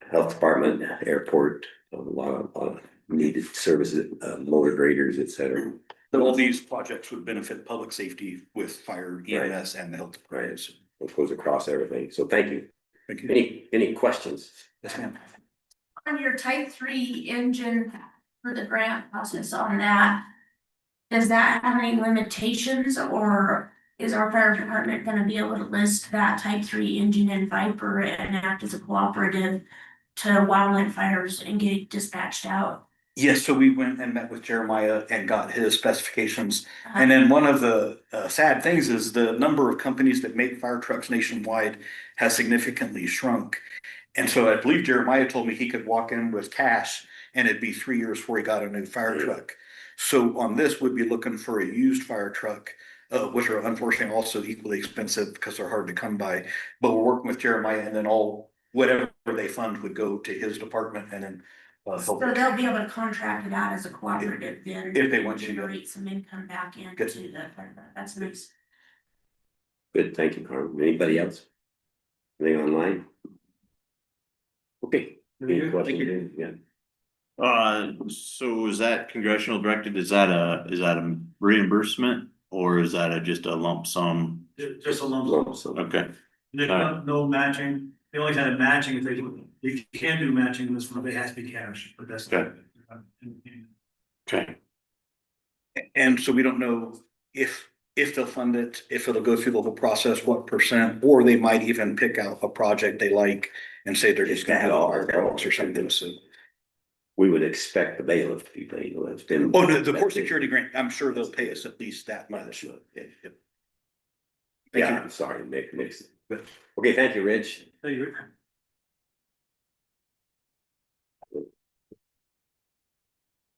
Speaker 2: health department, airport, a lot of needed services, motor graders, etc.
Speaker 11: But all these projects would benefit public safety with fire, EMS, and the health department.
Speaker 2: It goes across everything. So thank you.
Speaker 11: Thank you.
Speaker 2: Any questions?
Speaker 11: Yes, ma'am.
Speaker 12: On your type 3 engine for the grant process on that, does that have any limitations, or is our fire department gonna be able to list that type 3 engine in Viper and act as a cooperative to wildland fires and get dispatched out?
Speaker 11: Yes, so we went and met with Jeremiah and got his specifications. And then one of the sad things is the number of companies that make fire trucks nationwide has significantly shrunk. And so I believe Jeremiah told me he could walk in with cash and it'd be 3 years before he got a new fire truck. So on this, we'd be looking for a used fire truck which are unfortunately also equally expensive because they're hard to come by. But we're working with Jeremiah, and then whatever they fund would go to his department and then
Speaker 12: So
Speaker 11: help.
Speaker 12: they'll be able to contract it out as a cooperative then.
Speaker 11: If they want you to.
Speaker 12: Generate some income back
Speaker 11: Good.
Speaker 12: into that's nice.
Speaker 2: Good, thank you, Carmen. Anybody else? Anything online? Okay. Any questions? Yeah.
Speaker 6: So is that congressional directed, is that a reimbursement or is that just a lump sum?
Speaker 4: Just a lump
Speaker 2: Lump
Speaker 4: sum.
Speaker 2: sum.
Speaker 6: Okay,
Speaker 4: There's no matching. The only kind of matching, if you can do matching in this one, it has to be cash, but that's.
Speaker 6: Okay. Okay,
Speaker 11: And so we don't know if they'll fund it, if it'll go through the whole process, what percent, or they might even pick out a project they like and say they're just gonna have fireworks or something, so.
Speaker 2: We would expect the bailiff to be paid.
Speaker 11: Oh, no, the court security grant, I'm sure they'll pay us at least that much. Thank
Speaker 2: Yeah,
Speaker 11: you.
Speaker 2: I'm sorry, mix it. Okay, thank you, Rich.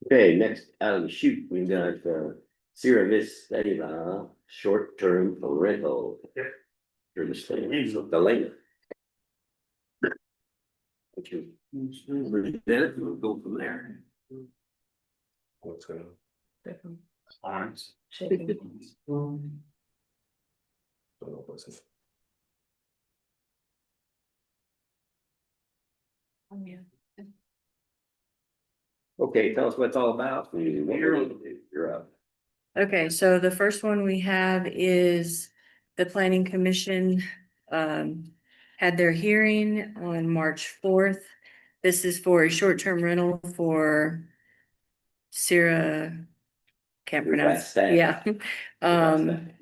Speaker 2: Okay, next out of the chute, we've got Sierra Vista short-term rental.
Speaker 4: Yep.
Speaker 2: For the state, the land. Thank you. Then we'll go from there.
Speaker 7: What's going on?
Speaker 4: Arms.
Speaker 2: Okay, tell us what it's all about. You're up.
Speaker 13: Okay, so the first one we have is the planning commission had their hearing on March 4th. This is for a short-term rental for Sierra, can't pronounce, yeah.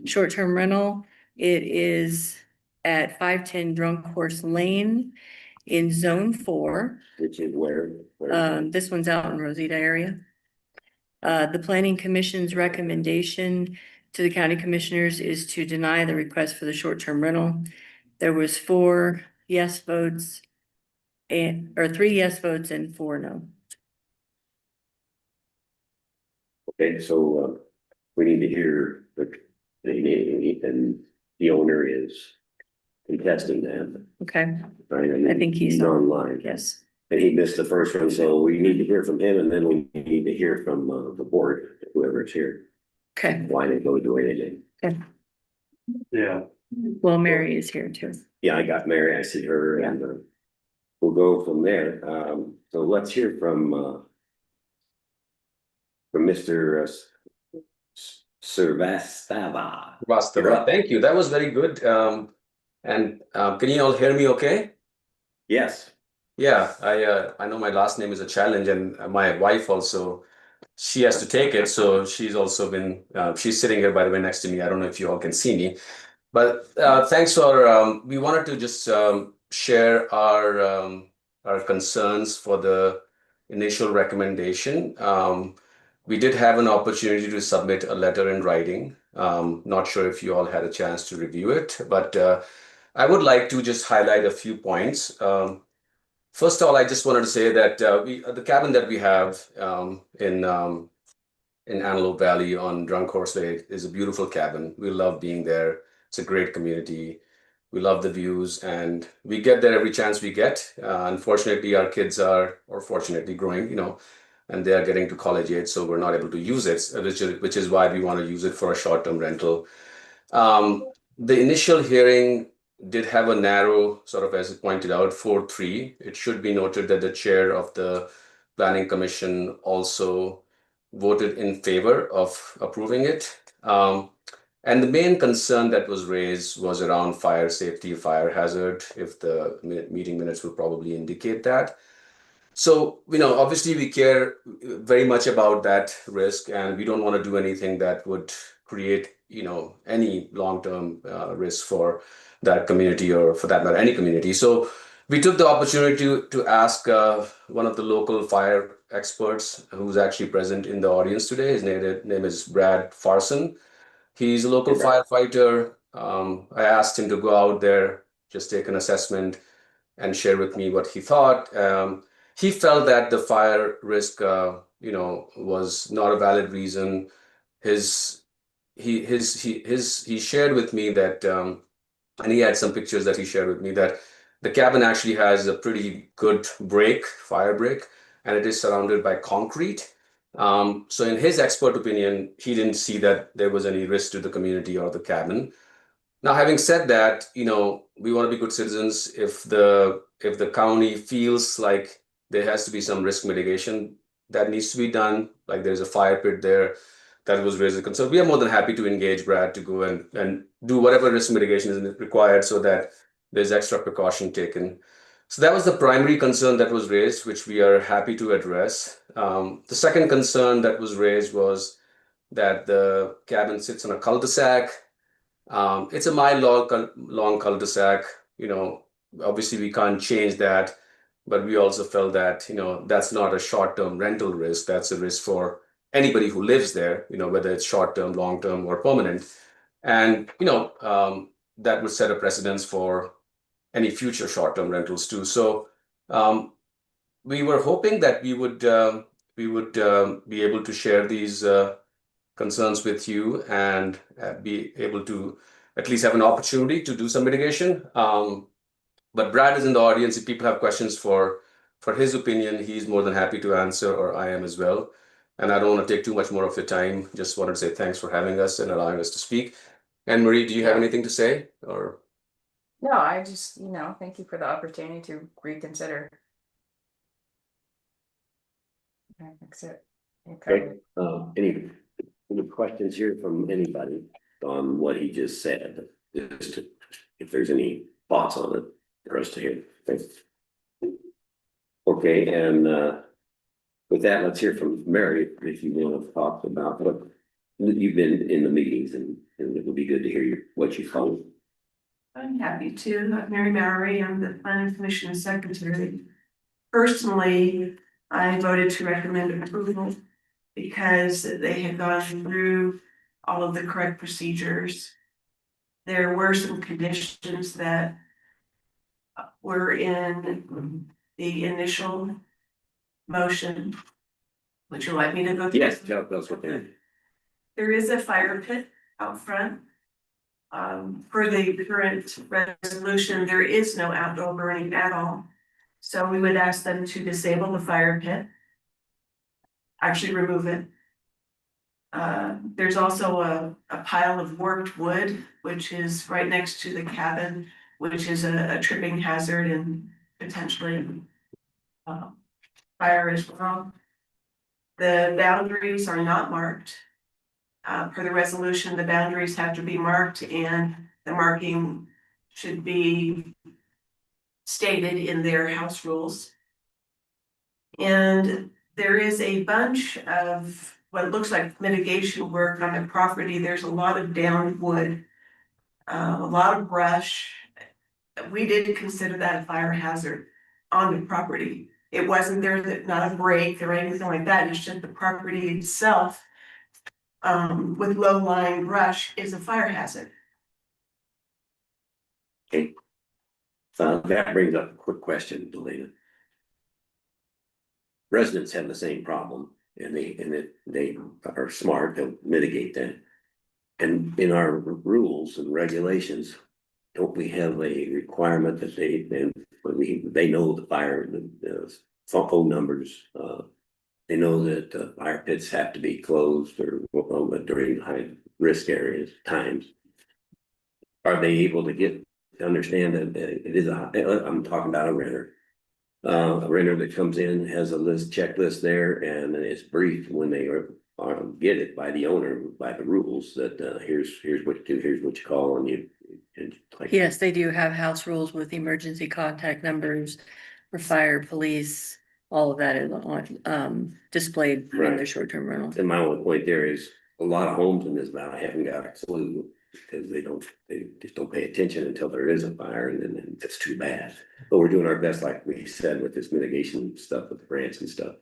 Speaker 13: Short-term rental. It is at 510 Drunk Horse Lane in Zone 4.
Speaker 2: Which is where?
Speaker 13: This one's out in Rosita area. The planning commission's recommendation to the county commissioners is to deny the request for the short-term rental. There was 4 yes votes or 3 yes votes and 4 no.
Speaker 2: Okay, so we need to hear and the owner is contesting that.
Speaker 13: Okay,
Speaker 2: Right,
Speaker 13: I think he's
Speaker 2: online.
Speaker 13: yes.
Speaker 2: And he missed the first one, so we need to hear from him, and then we need to hear from the board, whoever's here.
Speaker 13: Okay,
Speaker 2: Why they go do anything.
Speaker 4: Yeah.
Speaker 13: well, Mary is here too.
Speaker 2: Yeah, I got Mary, I see her, and we'll go from there. So let's hear from Mr. Srivastava.
Speaker 7: Vastava, thank you. That was very good. And can you all hear me okay?
Speaker 2: Yes.
Speaker 7: Yeah, I know my last name is a challenge, and my wife also, she has to take it. So she's also been, she's sitting here, by the way, next to me. I don't know if you all can see me, but thanks for, we wanted to just share our concerns for the initial recommendation. We did have an opportunity to submit a letter in writing. Not sure if you all had a chance to review it, but I would like to just highlight a few points. First of all, I just wanted to say that the cabin that we have in Antelope Valley on Drunk Horse Way is a beautiful cabin. We love being there. It's a great community. We love the views, and we get there every chance we get. Unfortunately, our kids are, or fortunately, growing, and they are getting to college age, so we're not able to use it, which is why we want to use it for a short-term rental. The initial hearing did have a narrow, sort of as it pointed out, 4-3. It should be noted that the chair of the Planning Commission also voted in favor of approving it. And the main concern that was raised was around fire safety, fire hazard, if the meeting minutes would probably indicate that. So, obviously we care very much about that risk, and we don't want to do anything that would create, any long-term risk for that community, or for that matter, any community. So we took the opportunity to ask one of the local fire experts who's actually present in the audience today. His name is Brad Farson. He's a local firefighter. I asked him to go out there, just take an assessment and share with me what he thought. He felt that the fire risk, was not a valid reason. he shared with me that, and he had some pictures that he shared with me that the cabin actually has a pretty good fire break, and it is surrounded by concrete. So in his expert opinion, he didn't see that there was any risk to the community or the cabin. Now, having said that, we want to be good citizens. If the county feels like there has to be some risk mitigation that needs to be done, like there's a fire pit there that was raised a concern, we are more than happy to engage Brad to go and do whatever risk mitigation is required so that there's extra precaution taken. So that was the primary concern that was raised, which we are happy to address. The second concern that was raised was that the cabin sits on a cul-de-sac. It's a mile long cul-de-sac. Obviously we can't change that, but we also felt that, that's not a short-term rental risk. That's a risk for anybody who lives there, whether it's short-term, long-term, or permanent. And, that would set a precedence for any future short-term rentals too. So we were hoping that we would be able to share these concerns with you and be able to at least have an opportunity to do some mitigation. But Brad is in the audience. If people have questions for his opinion, he's more than happy to answer, or I am as well. And I don't want to take too much more of your time. Just wanted to say thanks for having us and allowing us to speak. And Marie, do you have anything to say? Or
Speaker 14: No, I just, thank you for the opportunity to reconsider. That's it.
Speaker 2: Okay, any questions here from anybody on what he just said? Just if there's any thoughts on it for us to hear. Thanks. Okay, and with that, let's hear from Mary, if you want to talk about what you've been in the meetings, and it would be good to hear what you found.
Speaker 15: I'm happy to. Mary Mallory, I'm the Planning Commission Secretary. Personally, I voted to recommend approval because they had gone through all of the correct procedures. There were some conditions that were in the initial motion. Would you like me to go through?
Speaker 2: Yes, that's what they're.
Speaker 15: There is a fire pit out front. For the current resolution, there is no outdoor burning at all. So we would ask them to disable the fire pit. Actually remove it. There's also a pile of worked wood, which is right next to the cabin, which is a tripping hazard and potentially fire as well. The boundaries are not marked. Per the resolution, the boundaries have to be marked, and the marking should be stated in their house rules. And there is a bunch of what looks like mitigation work on the property. There's a lot of downed wood, a lot of brush. We did consider that a fire hazard on the property. It wasn't there, not a break or anything like that. It's just the property itself with low-lying brush is a fire hazard.
Speaker 2: Okay. That brings up a quick question, Delana. Residents have the same problem, and they are smart, they'll mitigate that. And in our rules and regulations, don't we have a requirement that they know the fire, the phone numbers, they know that fire pits have to be closed or during high risk areas times. Are they able to understand that it is I'm talking about a renter that comes in, has a checklist there, and it's briefed when they get it by the owner, by the rules that here's what you do, here's what you call, and you.
Speaker 13: Yes, they do have house rules with emergency contact numbers for fire, police. All of that is on displayed in their short-term rental.
Speaker 2: And my only point there is a lot of homes in this valley haven't got a clue because they just don't pay attention until there is a fire, and then it's too bad. But we're doing our best, like we said, with this mitigation stuff with the grants and stuff.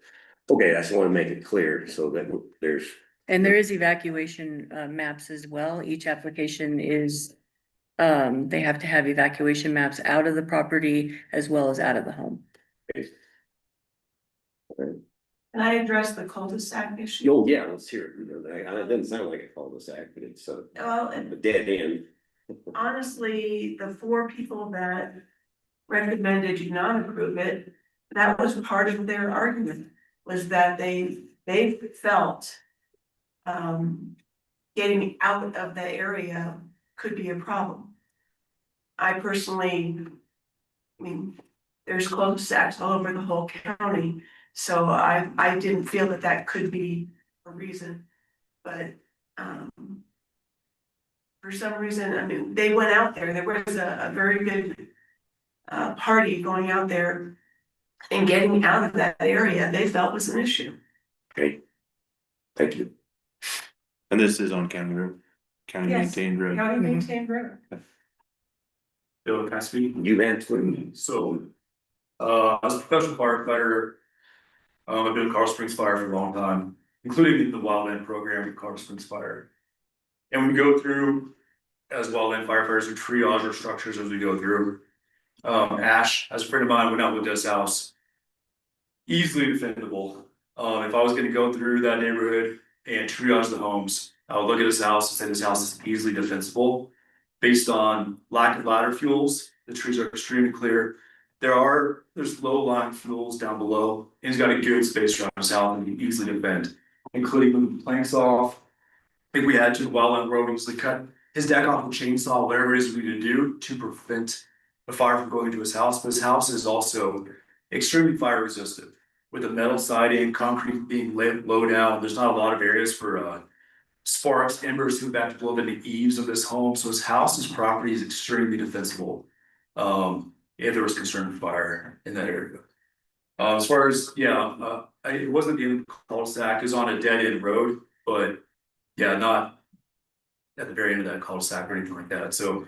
Speaker 2: Okay, I just want to make it clear so that there is
Speaker 13: evacuation maps as well. Each application is they have to have evacuation maps out of the property as well as out of the home.
Speaker 15: Can I address the cul-de-sac issue?
Speaker 2: Oh, yeah, let's hear it. You know, it doesn't sound like a cul-de-sac, but it's
Speaker 15: Well,
Speaker 2: a dead end.
Speaker 15: honestly, the 4 people that recommended you not approve it, that was part of their argument, was that they felt getting out of the area could be a problem. I personally, I mean, there's cul-de-sacs all over the whole county, so I didn't feel that that could be a reason, but for some reason, I mean, they went out there, there was a very good party going out there and getting out of that area, they felt was an issue.
Speaker 2: Okay. Thank you.
Speaker 6: And this is on county road, county
Speaker 15: Yes,
Speaker 6: maintained road.
Speaker 15: County maintained road.
Speaker 16: Bill, can I speak?
Speaker 2: You answered.
Speaker 16: So, as a professional firefighter, I've been in Carl Springs Fire for a long time, including the wildland program at Carl Springs Fire. And we go through, as wildland firefighters, we triage our structures as we go through. Ash, as a friend of mine, went out with this house. Easily defendable. If I was gonna go through that neighborhood and triage the homes, I would look at this house and say this house is easily defensible. Based on lack of ladder fuels, the trees are extremely clear. There's low lying fuels down below, and he's got a good space around his house and he can easily defend, including moving the planks off. If we had to, the wildland road, easily cut his deck off with chainsaw, whatever it is we need to do to prevent the fire from going into his house. But his house is also extremely fire resistant. With the metal siding, concrete being low down, there's not a lot of areas for sparks, embers who back to blow into the eaves of this home. So his house, his property is extremely defensible. If there was concern for fire in that area. As far as, it wasn't the end of the cul-de-sac, it was on a dead end road, but yeah, not at the very end of that cul-de-sac or anything like that. So,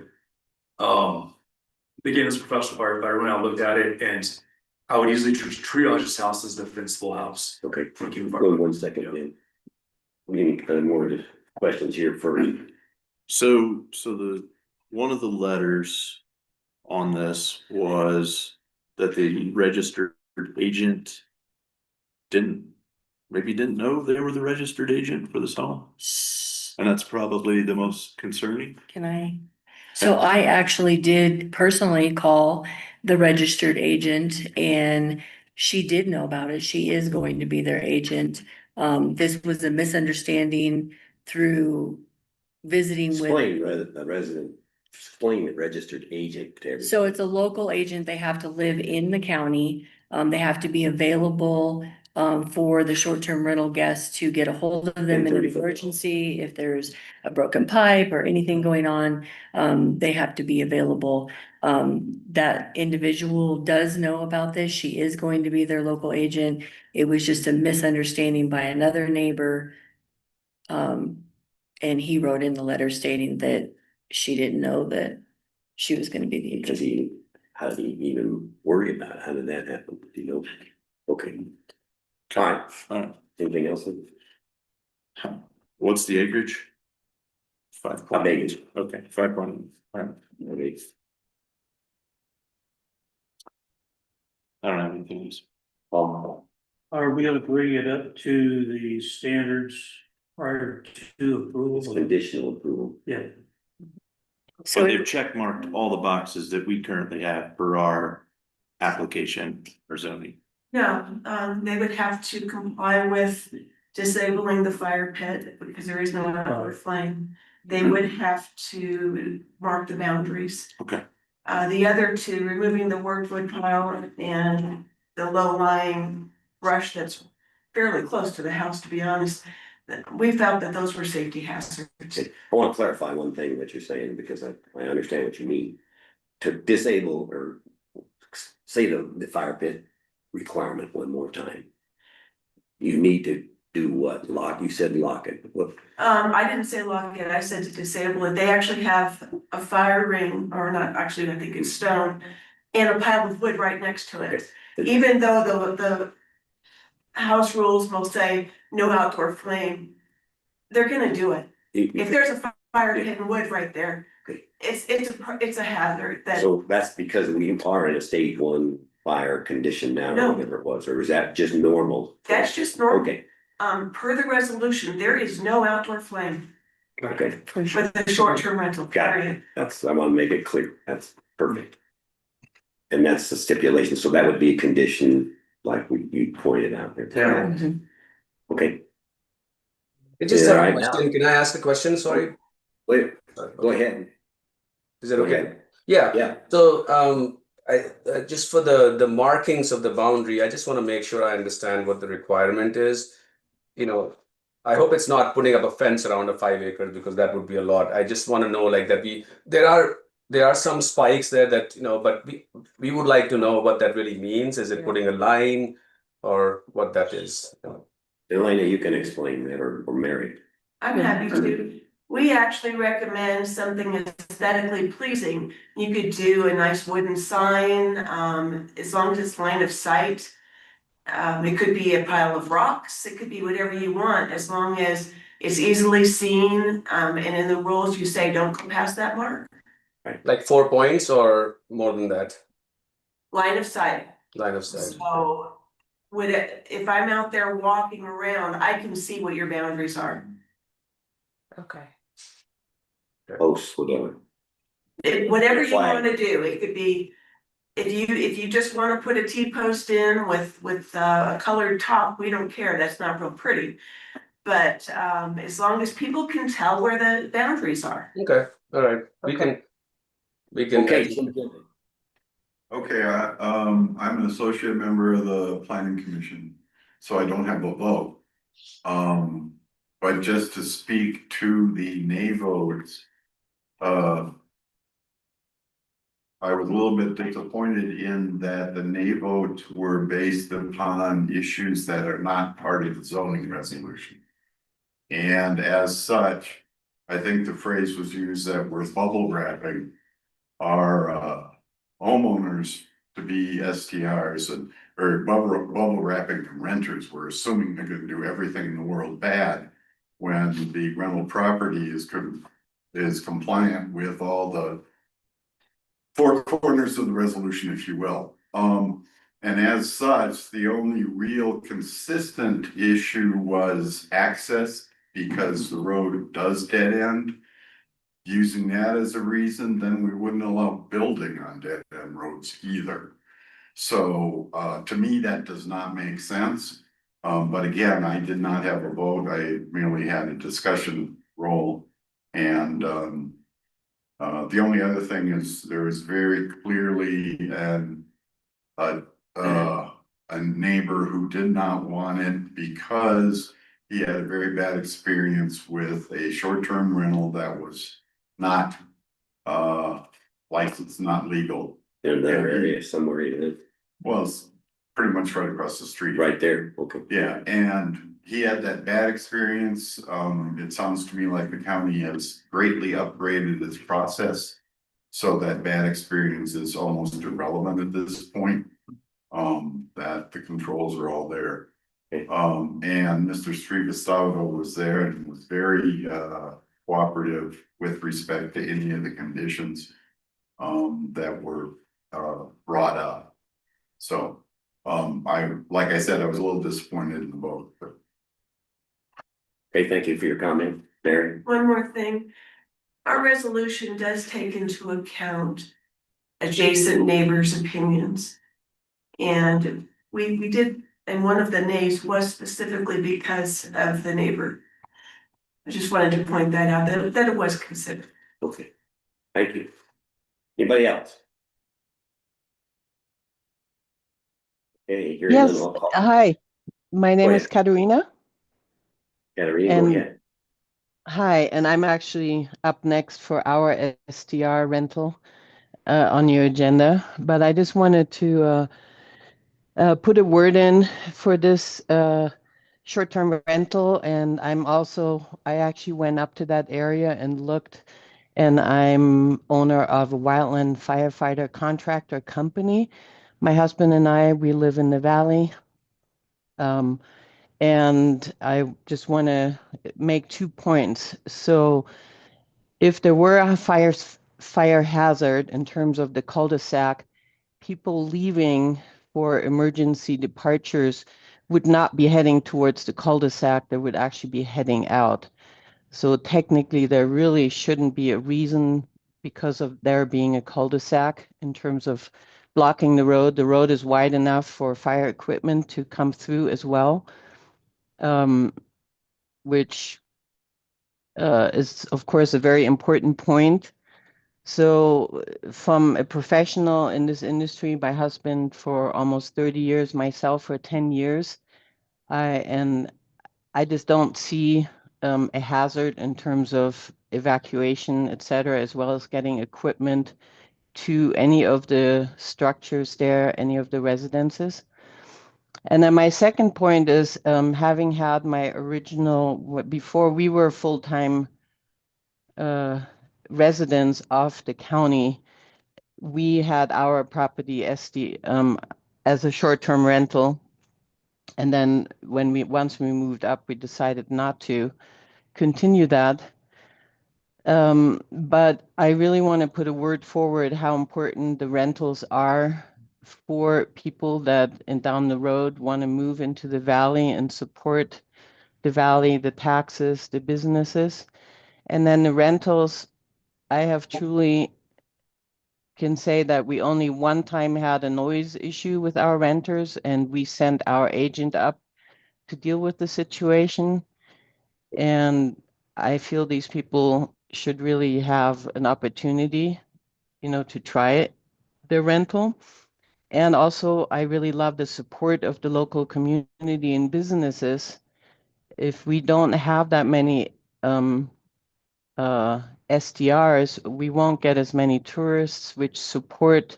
Speaker 16: again, as a professional firefighter, when I looked at it, and I would easily triage this house as a defensible house.
Speaker 2: Okay, thank you. One second, then. We need more questions here first.
Speaker 6: So one of the letters on this was that the registered agent maybe didn't know they were the registered agent for this home. And that's probably the most concerning.
Speaker 13: Can I? So I actually did personally call the registered agent and she did know about it. She is going to be their agent. This was a misunderstanding through visiting with.
Speaker 2: Explain a resident, explain the registered agent to everybody.
Speaker 13: So it's a local agent. They have to live in the county. They have to be available for the short-term rental guests to get a hold of them in an emergency. If there's a broken pipe or anything going on, they have to be available. That individual does know about this. She is going to be their local agent. It was just a misunderstanding by another neighbor. And he wrote in the letter stating that she didn't know that she was gonna be the agent.
Speaker 2: How did he even worry about it? How did that happen? Do you know? Okay. All right. Anything else?
Speaker 6: What's the acreage? 5.
Speaker 2: How big is it?
Speaker 6: Okay, 5.
Speaker 2: Okay.
Speaker 6: I don't have anything else.
Speaker 4: Are we gonna bring it up to the standards prior to approval?
Speaker 2: It's conditional approval.
Speaker 4: Yeah.
Speaker 6: So they've check marked all the boxes that we currently have for our application or zoning.
Speaker 15: No, they would have to comply with disabling the fire pit because there is no outdoor flame. They would have to mark the boundaries.
Speaker 6: Okay.
Speaker 15: The other two, removing the wormwood pile and the low-lying brush that's fairly close to the house, to be honest. We felt that those were safety hazards.
Speaker 2: I want to clarify one thing that you're saying, because I understand what you mean. To disable or say the fire pit requirement one more time. You need to do what? Lock, you said lock it. What?
Speaker 15: I didn't say lock it, I said to disable it. They actually have a fire ring, or not, actually, I think it's stone, and a pile of wood right next to it. Even though the house rules will say no outdoor flame, they're gonna do it. If there's a fire pit and wood right there, it's a hazard that.
Speaker 2: So that's because we are in a stage 1 fire condition now,
Speaker 15: No.
Speaker 2: or whatever it was, or is that just normal?
Speaker 15: That's just normal.
Speaker 2: Okay,
Speaker 15: Per the resolution, there is no outdoor flame
Speaker 2: okay,
Speaker 15: for the short-term rental
Speaker 2: got it.
Speaker 15: period.
Speaker 2: I want to make it clear. That's perfect. And that's the stipulation, so that would be a condition like you pointed out there.
Speaker 4: Yeah.
Speaker 2: Okay,
Speaker 7: I just
Speaker 2: Yeah,
Speaker 7: have a
Speaker 2: right.
Speaker 7: question. Can I ask a question? Sorry.
Speaker 2: wait,
Speaker 7: Sorry.
Speaker 2: go ahead.
Speaker 7: Is that
Speaker 2: Go
Speaker 7: okay?
Speaker 2: ahead.
Speaker 7: Yeah.
Speaker 2: Yeah.
Speaker 7: So, I just for the markings of the boundary, I just want to make sure I understand what the requirement is. You know, I hope it's not putting up a fence around a 5 acres because that would be a lot. I just want to know like that there are some spikes there that, but we would like to know what that really means. Is it putting a line or what that is?
Speaker 2: Elena, you can explain that, or Mary.
Speaker 15: I'm happy to. We actually recommend something aesthetically pleasing. You could do a nice wooden sign, as long as it's line of sight. It could be a pile of rocks, it could be whatever you want, as long as it's easily seen, and in the rules you say don't go past that mark.
Speaker 7: Like 4 points or more than that?
Speaker 15: Line of sight.
Speaker 7: Line of sight.
Speaker 15: So if I'm out there walking around, I can see what your boundaries are.
Speaker 14: Okay.
Speaker 2: Posts, whatever.
Speaker 15: Whatever you
Speaker 2: Flag.
Speaker 15: want to do, it could be, if you just want to put a T-post in with a colored top, we don't care, that's not real pretty. But as long as people can tell where the boundaries are.
Speaker 7: Okay, all right.
Speaker 14: Okay.
Speaker 7: We can.
Speaker 2: Okay.
Speaker 6: Okay, I'm an associate member of the planning commission, so I don't have a vote. But just to speak to the nay votes, I was a little bit disappointed in that the nay votes were based upon issues that are not part of the zoning resolution. And as such, I think the phrase was used that we're bubble wrapping our homeowners to be STRs or bubble wrapping renters. We're assuming they're gonna do everything in the world bad when the rental property is compliant with all the four corners of the resolution, if you will. And as such, the only real consistent issue was access, because the road does dead end. Using that as a reason, then we wouldn't allow building on dead end roads either. So to me, that does not make sense. But again, I did not have a vote. I merely had a discussion role. And the only other thing is there is very clearly a neighbor who did not want it because he had a very bad experience with a short-term rental that was not licensed, not legal.
Speaker 2: In that area somewhere, even.
Speaker 6: Well, it's pretty much right across the street.
Speaker 2: Right there, okay.
Speaker 6: Yeah, and he had that bad experience. It sounds to me like the county has greatly upgraded its process. So that bad experience is almost irrelevant at this point. That the controls are all there. And Mr. Srivastava was there and was very cooperative with respect to any of the conditions that were brought up. So like I said, I was a little disappointed in the vote, but.
Speaker 2: Okay, thank you for your comment, Barry.
Speaker 15: One more thing, our resolution does take into account adjacent neighbors' opinions. And we did, and one of the nays was specifically because of the neighbor. I just wanted to point that out, that it was considered.
Speaker 2: Okay, thank you. Anybody else? Okay, hearing none,
Speaker 17: Yes,
Speaker 2: I'll call.
Speaker 17: hi, my name is
Speaker 2: ahead.
Speaker 17: Katerina.
Speaker 2: Katerina, go
Speaker 17: And
Speaker 2: ahead.
Speaker 17: hi, and I'm actually up next for our STR rental on your agenda, but I just wanted to put a word in for this short-term rental, and I actually went up to that area and looked, and I'm owner of a wildland firefighter contractor company. My husband and I, we live in the valley. And I just want to make 2 points. So if there were a fire hazard in terms of the cul-de-sac, people leaving for emergency departures would not be heading towards the cul-de-sac, they would actually be heading out. So technically, there really shouldn't be a reason because of there being a cul-de-sac in terms of blocking the road. The road is wide enough for fire equipment to come through as well, which is, of course, a very important point. So from a professional in this industry, my husband for almost 30 years, myself for 10 years, I just don't see a hazard in terms of evacuation, et cetera, as well as getting equipment to any of the structures there, any of the residences. And then my second point is having had my original, before we were full-time residents of the county, we had our property as a short-term rental. And then once we moved up, we decided not to continue that. But I really want to put a word forward how important the rentals are for people that down the road want to move into the valley and support the valley, the taxes, the businesses. And then the rentals, I have truly can say that we only one time had a noise issue with our renters, and we sent our agent up to deal with the situation. And I feel these people should really have an opportunity, to try it, their rental. And also, I really love the support of the local community and businesses. If we don't have that many SDRs, we won't get as many tourists, which support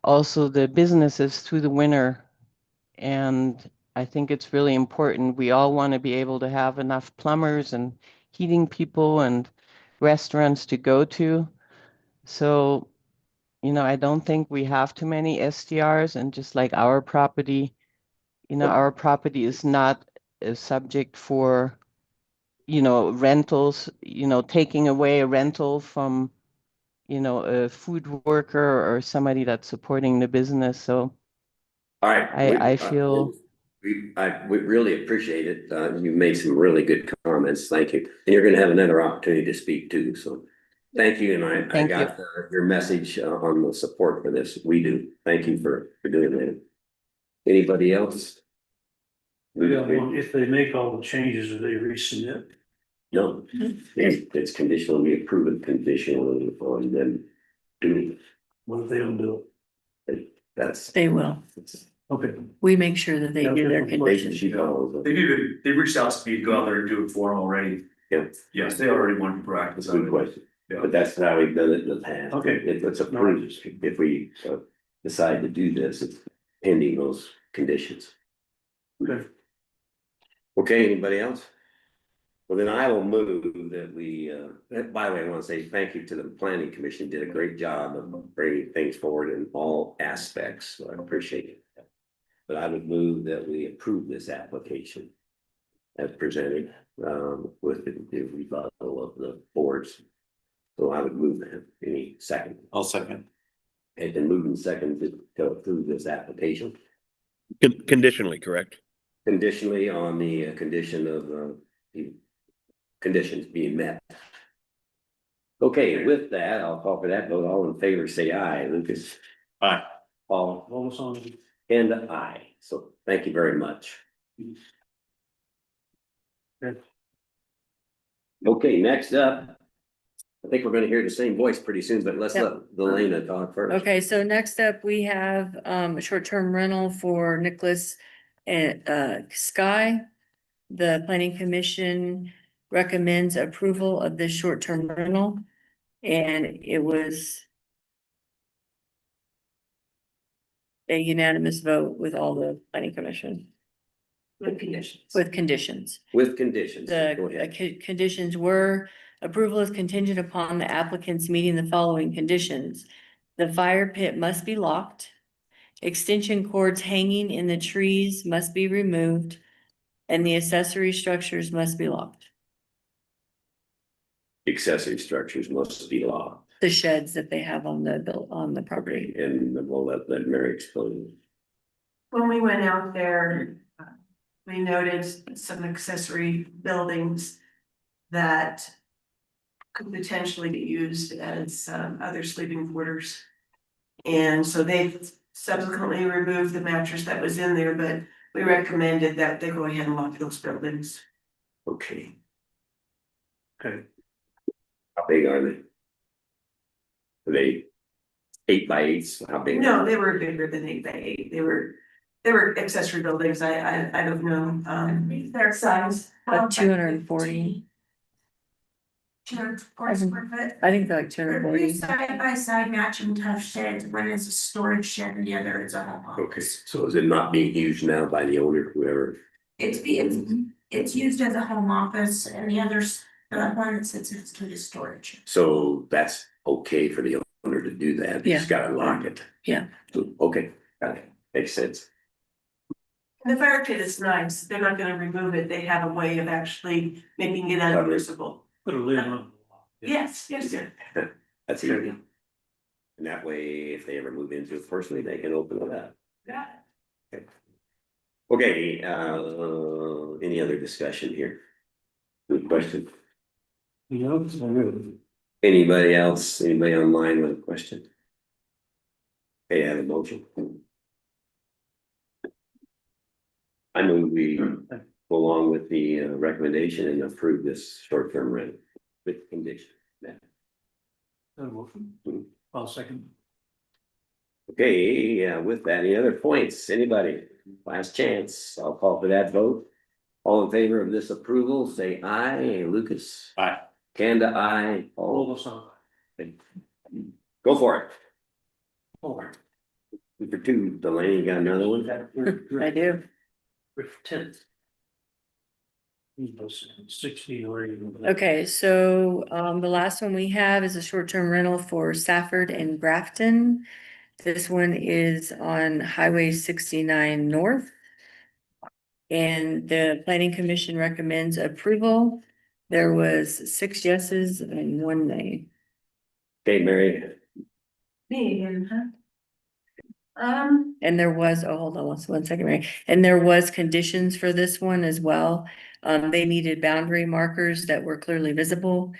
Speaker 17: also the businesses through the winter. And I think it's really important. We all want to be able to have enough plumbers and heating people and restaurants to go to. So, I don't think we have too many SDRs, and just like our property, our property is not a subject for, rentals, taking away a rental from, a food worker or somebody that's supporting the business. So
Speaker 2: All right.
Speaker 17: I feel.
Speaker 2: We really appreciate it. You made some really good comments. Thank you. And you're gonna have another opportunity to speak too, so thank you. And I
Speaker 17: Thank
Speaker 2: got your message on the support for this. We do. Thank you for doing that. Anybody else?
Speaker 4: If they make all the changes, do they resubmit?
Speaker 2: No, it's conditional, we approve it conditionally on them doing it.
Speaker 4: What if they don't do
Speaker 2: That's.
Speaker 13: They will.
Speaker 4: Okay.
Speaker 13: We make sure that they do their conditions.
Speaker 16: They reached out to me to go out there and do it for them already.
Speaker 2: Yeah.
Speaker 16: Yes, they already want to practice.
Speaker 2: Good question. But that's how we've done it in the past.
Speaker 4: Okay.
Speaker 2: It's approved. If we decide to do this, it's pending those conditions.
Speaker 4: Okay.
Speaker 2: Okay, anybody else? Well, then I will move that we, by the way, I want to say thank you to the planning commission, did a great job of bringing things forward in all aspects, so I appreciate it. But I would move that we approve this application as presented, with the rebuttal of the boards. So I would move that. Any second?
Speaker 6: I'll second.
Speaker 2: And then moving second to approve this application.
Speaker 8: Conditionally, correct?
Speaker 2: Conditionally on the condition of the conditions being met. Okay, with that, I'll call for that vote. All in favor, say aye. Lucas.
Speaker 6: Aye.
Speaker 2: Paul.
Speaker 4: Almost on.
Speaker 2: And aye. So thank you very much.
Speaker 4: Good.
Speaker 2: Okay, next up. I think we're gonna hear the same voice pretty soon, but let's let Delana talk first.
Speaker 13: Okay, so next up, we have a short-term rental for Nicholas and Sky. The planning commission recommends approval of this short-term rental, and it was a unanimous vote with all the planning commission.
Speaker 15: With conditions.
Speaker 13: With conditions.
Speaker 2: With conditions. Go
Speaker 13: The
Speaker 2: ahead.
Speaker 13: conditions were approval is contingent upon the applicants meeting the following conditions. The fire pit must be locked. Extension cords hanging in the trees must be removed. And the accessory structures must be locked.
Speaker 2: Accessory structures must be locked.
Speaker 13: The sheds that they have on the property.
Speaker 2: And we'll let Mary explain.
Speaker 15: when we went out there, we noticed some accessory buildings that could potentially be used as other sleeping quarters. And so they subsequently removed the mattress that was in there, but we recommended that they go ahead and lock those buildings.
Speaker 2: Okay,
Speaker 4: Okay.
Speaker 2: how big are they? Are they 8x8s? How big?
Speaker 15: No, they were bigger than 8x8. They were accessory buildings. I don't know, their size.
Speaker 13: Like 240.
Speaker 12: 240 square foot.
Speaker 13: I think they're like 240.
Speaker 12: Side by side matching tough sheds, one is a storage shed and the other is a home office.
Speaker 2: Okay, so is it not being used now by the owner, whoever?
Speaker 12: It's used as a home office and the others, the one that sits next to the storage.
Speaker 2: So that's okay for the owner to do that, you just gotta lock it.
Speaker 13: Yeah.
Speaker 2: Okay, got it, makes sense.
Speaker 15: The fire pit is nice. They're not gonna remove it. They have a way of actually making it unusable.
Speaker 4: Put a lid on.
Speaker 15: Yes, yes, yes.
Speaker 2: That's easy. And that way, if they ever move into it personally, they can open it up.
Speaker 15: Yeah.
Speaker 2: Okay, any other discussion here? Good question. Anybody else, anybody online with a question? Hey, I have a motion. I move we go along with the recommendation and approve this short-term rent with condition.
Speaker 4: I'll second.
Speaker 2: Okay, with that, any other points? Anybody? Last chance. I'll call for that vote. All in favor of this approval, say aye. Lucas?
Speaker 6: Aye.
Speaker 2: Kanda, aye. Paul? Go for it. For two, Delaney, you got another one?
Speaker 13: I do.
Speaker 4: Tenth. 16 or even.
Speaker 13: Okay, so the last one we have is a short-term rental for Safford and Grafton. This one is on Highway 69 North. And the planning commission recommends approval. There was 6 yeses and 1 nay.
Speaker 2: Okay, Mary.
Speaker 15: Me again, huh?
Speaker 13: And there was, oh, hold on one second, Mary. And there was conditions for this one as well. They needed boundary markers that were clearly visible.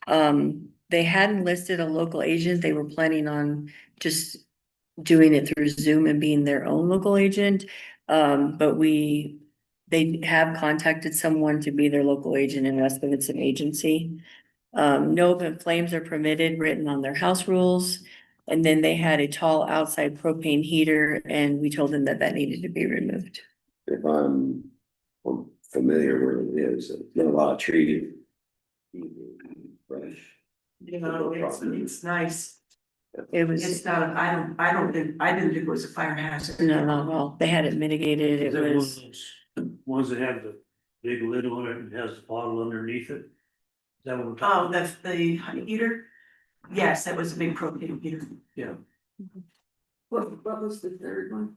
Speaker 13: They hadn't listed a local agent. They were planning on just doing it through Zoom and being their own local agent. But they have contacted someone to be their local agent and asked them it's an agency. No open flames are permitted, written on their house rules. And then they had a tall outside propane heater and we told them that that needed to be removed.
Speaker 2: If I'm familiar where it is, not a lot of tree. Brush.
Speaker 15: You know, it's nice.
Speaker 13: It was.
Speaker 15: It's not, I didn't think it was a fire hazard.
Speaker 13: No, not at all. They had it mitigated.
Speaker 4: Is
Speaker 13: It
Speaker 4: that one of
Speaker 13: was,
Speaker 4: those ones that have the big lid on it and has the bottle underneath it? Is that what we're
Speaker 15: Oh,
Speaker 4: talking?
Speaker 15: that's the honey heater? Yes, that was a big propane heater.
Speaker 4: Yeah.
Speaker 5: What was the third one?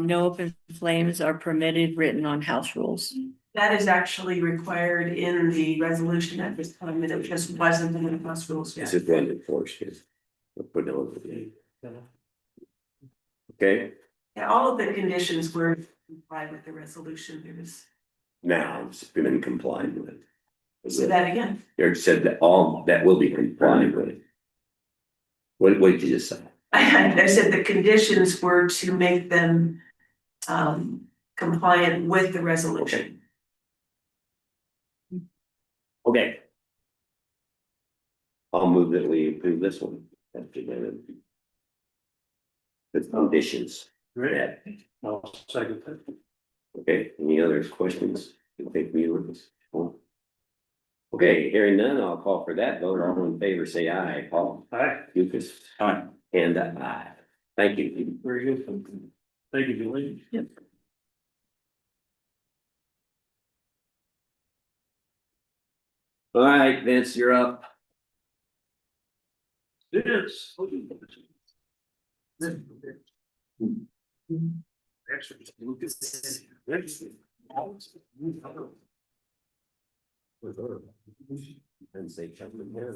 Speaker 13: no open flames are permitted, written on house rules.
Speaker 15: That is actually required in the resolution at this time, and it just wasn't in the house rules
Speaker 2: This
Speaker 15: yet.
Speaker 2: is one enforced. We'll put it on the. Okay,
Speaker 15: Yeah, all of the conditions were complied with the resolution. There was,
Speaker 2: now it's been complied with.
Speaker 15: say that again.
Speaker 2: You said that all that will be complied with. What did you just say?
Speaker 15: I said the conditions were to make them compliant with the resolution.
Speaker 2: Okay. I'll move that we approve this one. With conditions.
Speaker 4: Great. I'll second that.
Speaker 2: Okay, any other questions? You think we were this? Okay, hearing none, I'll call for that vote. All in favor, say aye. Paul.
Speaker 4: Aye.
Speaker 2: Lucas.
Speaker 6: Aye.
Speaker 2: And aye. Thank you.
Speaker 4: Very good. Thank you, Julie.
Speaker 13: Yep.
Speaker 2: All right, Vince, you're up.
Speaker 4: Yes.
Speaker 2: And say something here.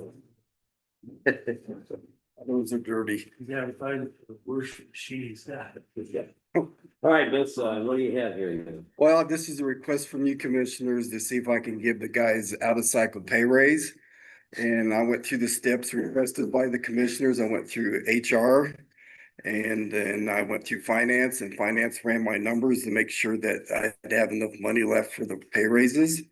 Speaker 11: Those are dirty.
Speaker 4: Yeah, if I, the worst she's that.
Speaker 2: Yeah. All right, Vince, what do you have here?
Speaker 18: Well, this is a request from you commissioners to see if I can give the guys out of cycle pay raise. And I went through the steps requested by the commissioners. I went through HR. And then I went through finance, and finance ran my numbers to make sure that I'd have enough money left for the pay raises.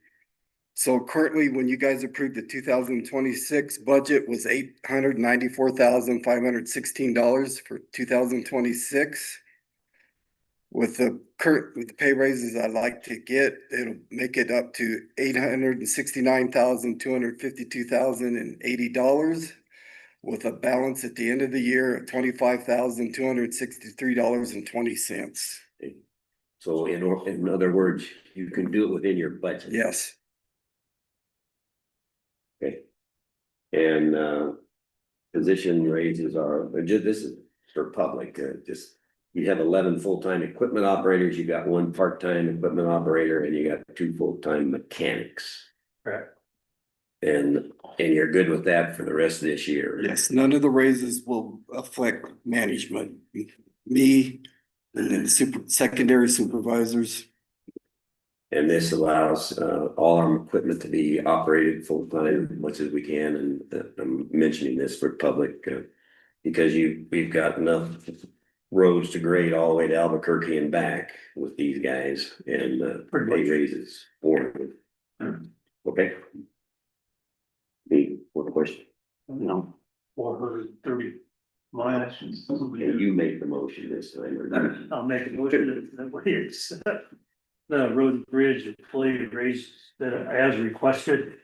Speaker 18: So currently, when you guys approved the 2026 budget was $894,516 for 2026. With the pay raises I'd like to get, it'll make it up to $869,252,080. With a balance at the end of the year of $25,263.20.
Speaker 2: So in other words, you can do it within your budget.
Speaker 18: Yes.
Speaker 2: Okay. And position raises are, this is for public, just, you have 11 full-time equipment operators, you got 1 part-time equipment operator, and you got 2 full-time mechanics.
Speaker 4: Correct.
Speaker 2: And you're good with that for the rest of this year?
Speaker 18: Yes, none of the raises will affect management. Me and then secondary supervisors.
Speaker 2: And this allows all our equipment to be operated full-time as much as we can, and I'm mentioning this for public because we've got enough roads to grade all the way to Albuquerque and back with these guys, and pay raises for them. Okay. What question?
Speaker 4: No, 430 miles.
Speaker 2: You make the motion this time.
Speaker 4: I'll make a motion that we accept the road and bridge employee raise that as requested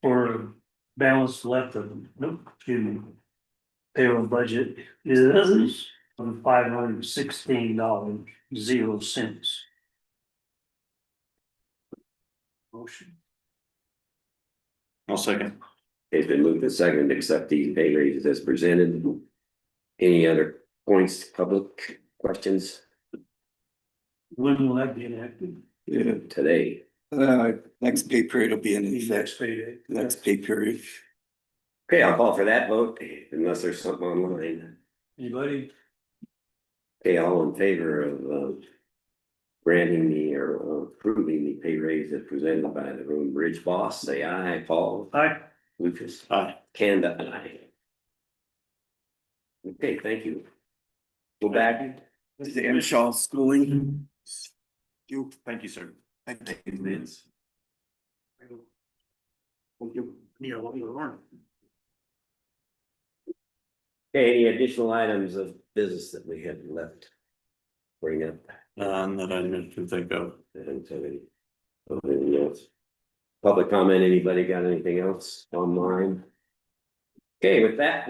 Speaker 4: for balance left of, payroll budget is $516.00. Motion.
Speaker 6: I'll second.
Speaker 2: It's been moved and seconded to accept these pay raises as presented. Any other points, public questions?
Speaker 4: When will that be enacted?
Speaker 18: Yeah.
Speaker 2: Today.
Speaker 18: Next pay period will be in effect.
Speaker 4: Next payday.
Speaker 18: Next pay period.
Speaker 2: Okay, I'll call for that vote unless there's something online.
Speaker 4: Anybody?
Speaker 2: Okay, all in favor of granting me or approving the pay raise as presented by the road and bridge boss, say aye. Paul?
Speaker 4: Aye.
Speaker 2: Lucas?
Speaker 6: Aye.
Speaker 2: Kanda? Aye. Okay, thank you. Go back.
Speaker 18: This is the Shaw schooling.
Speaker 6: Thank you, sir.
Speaker 18: Thank you, Vince.
Speaker 4: Yeah, what you learn.
Speaker 2: Okay, any additional items of business that we had left? Bring up.
Speaker 6: None that I can think of.
Speaker 2: Anything else? Public comment, anybody got anything else online? Okay, with that.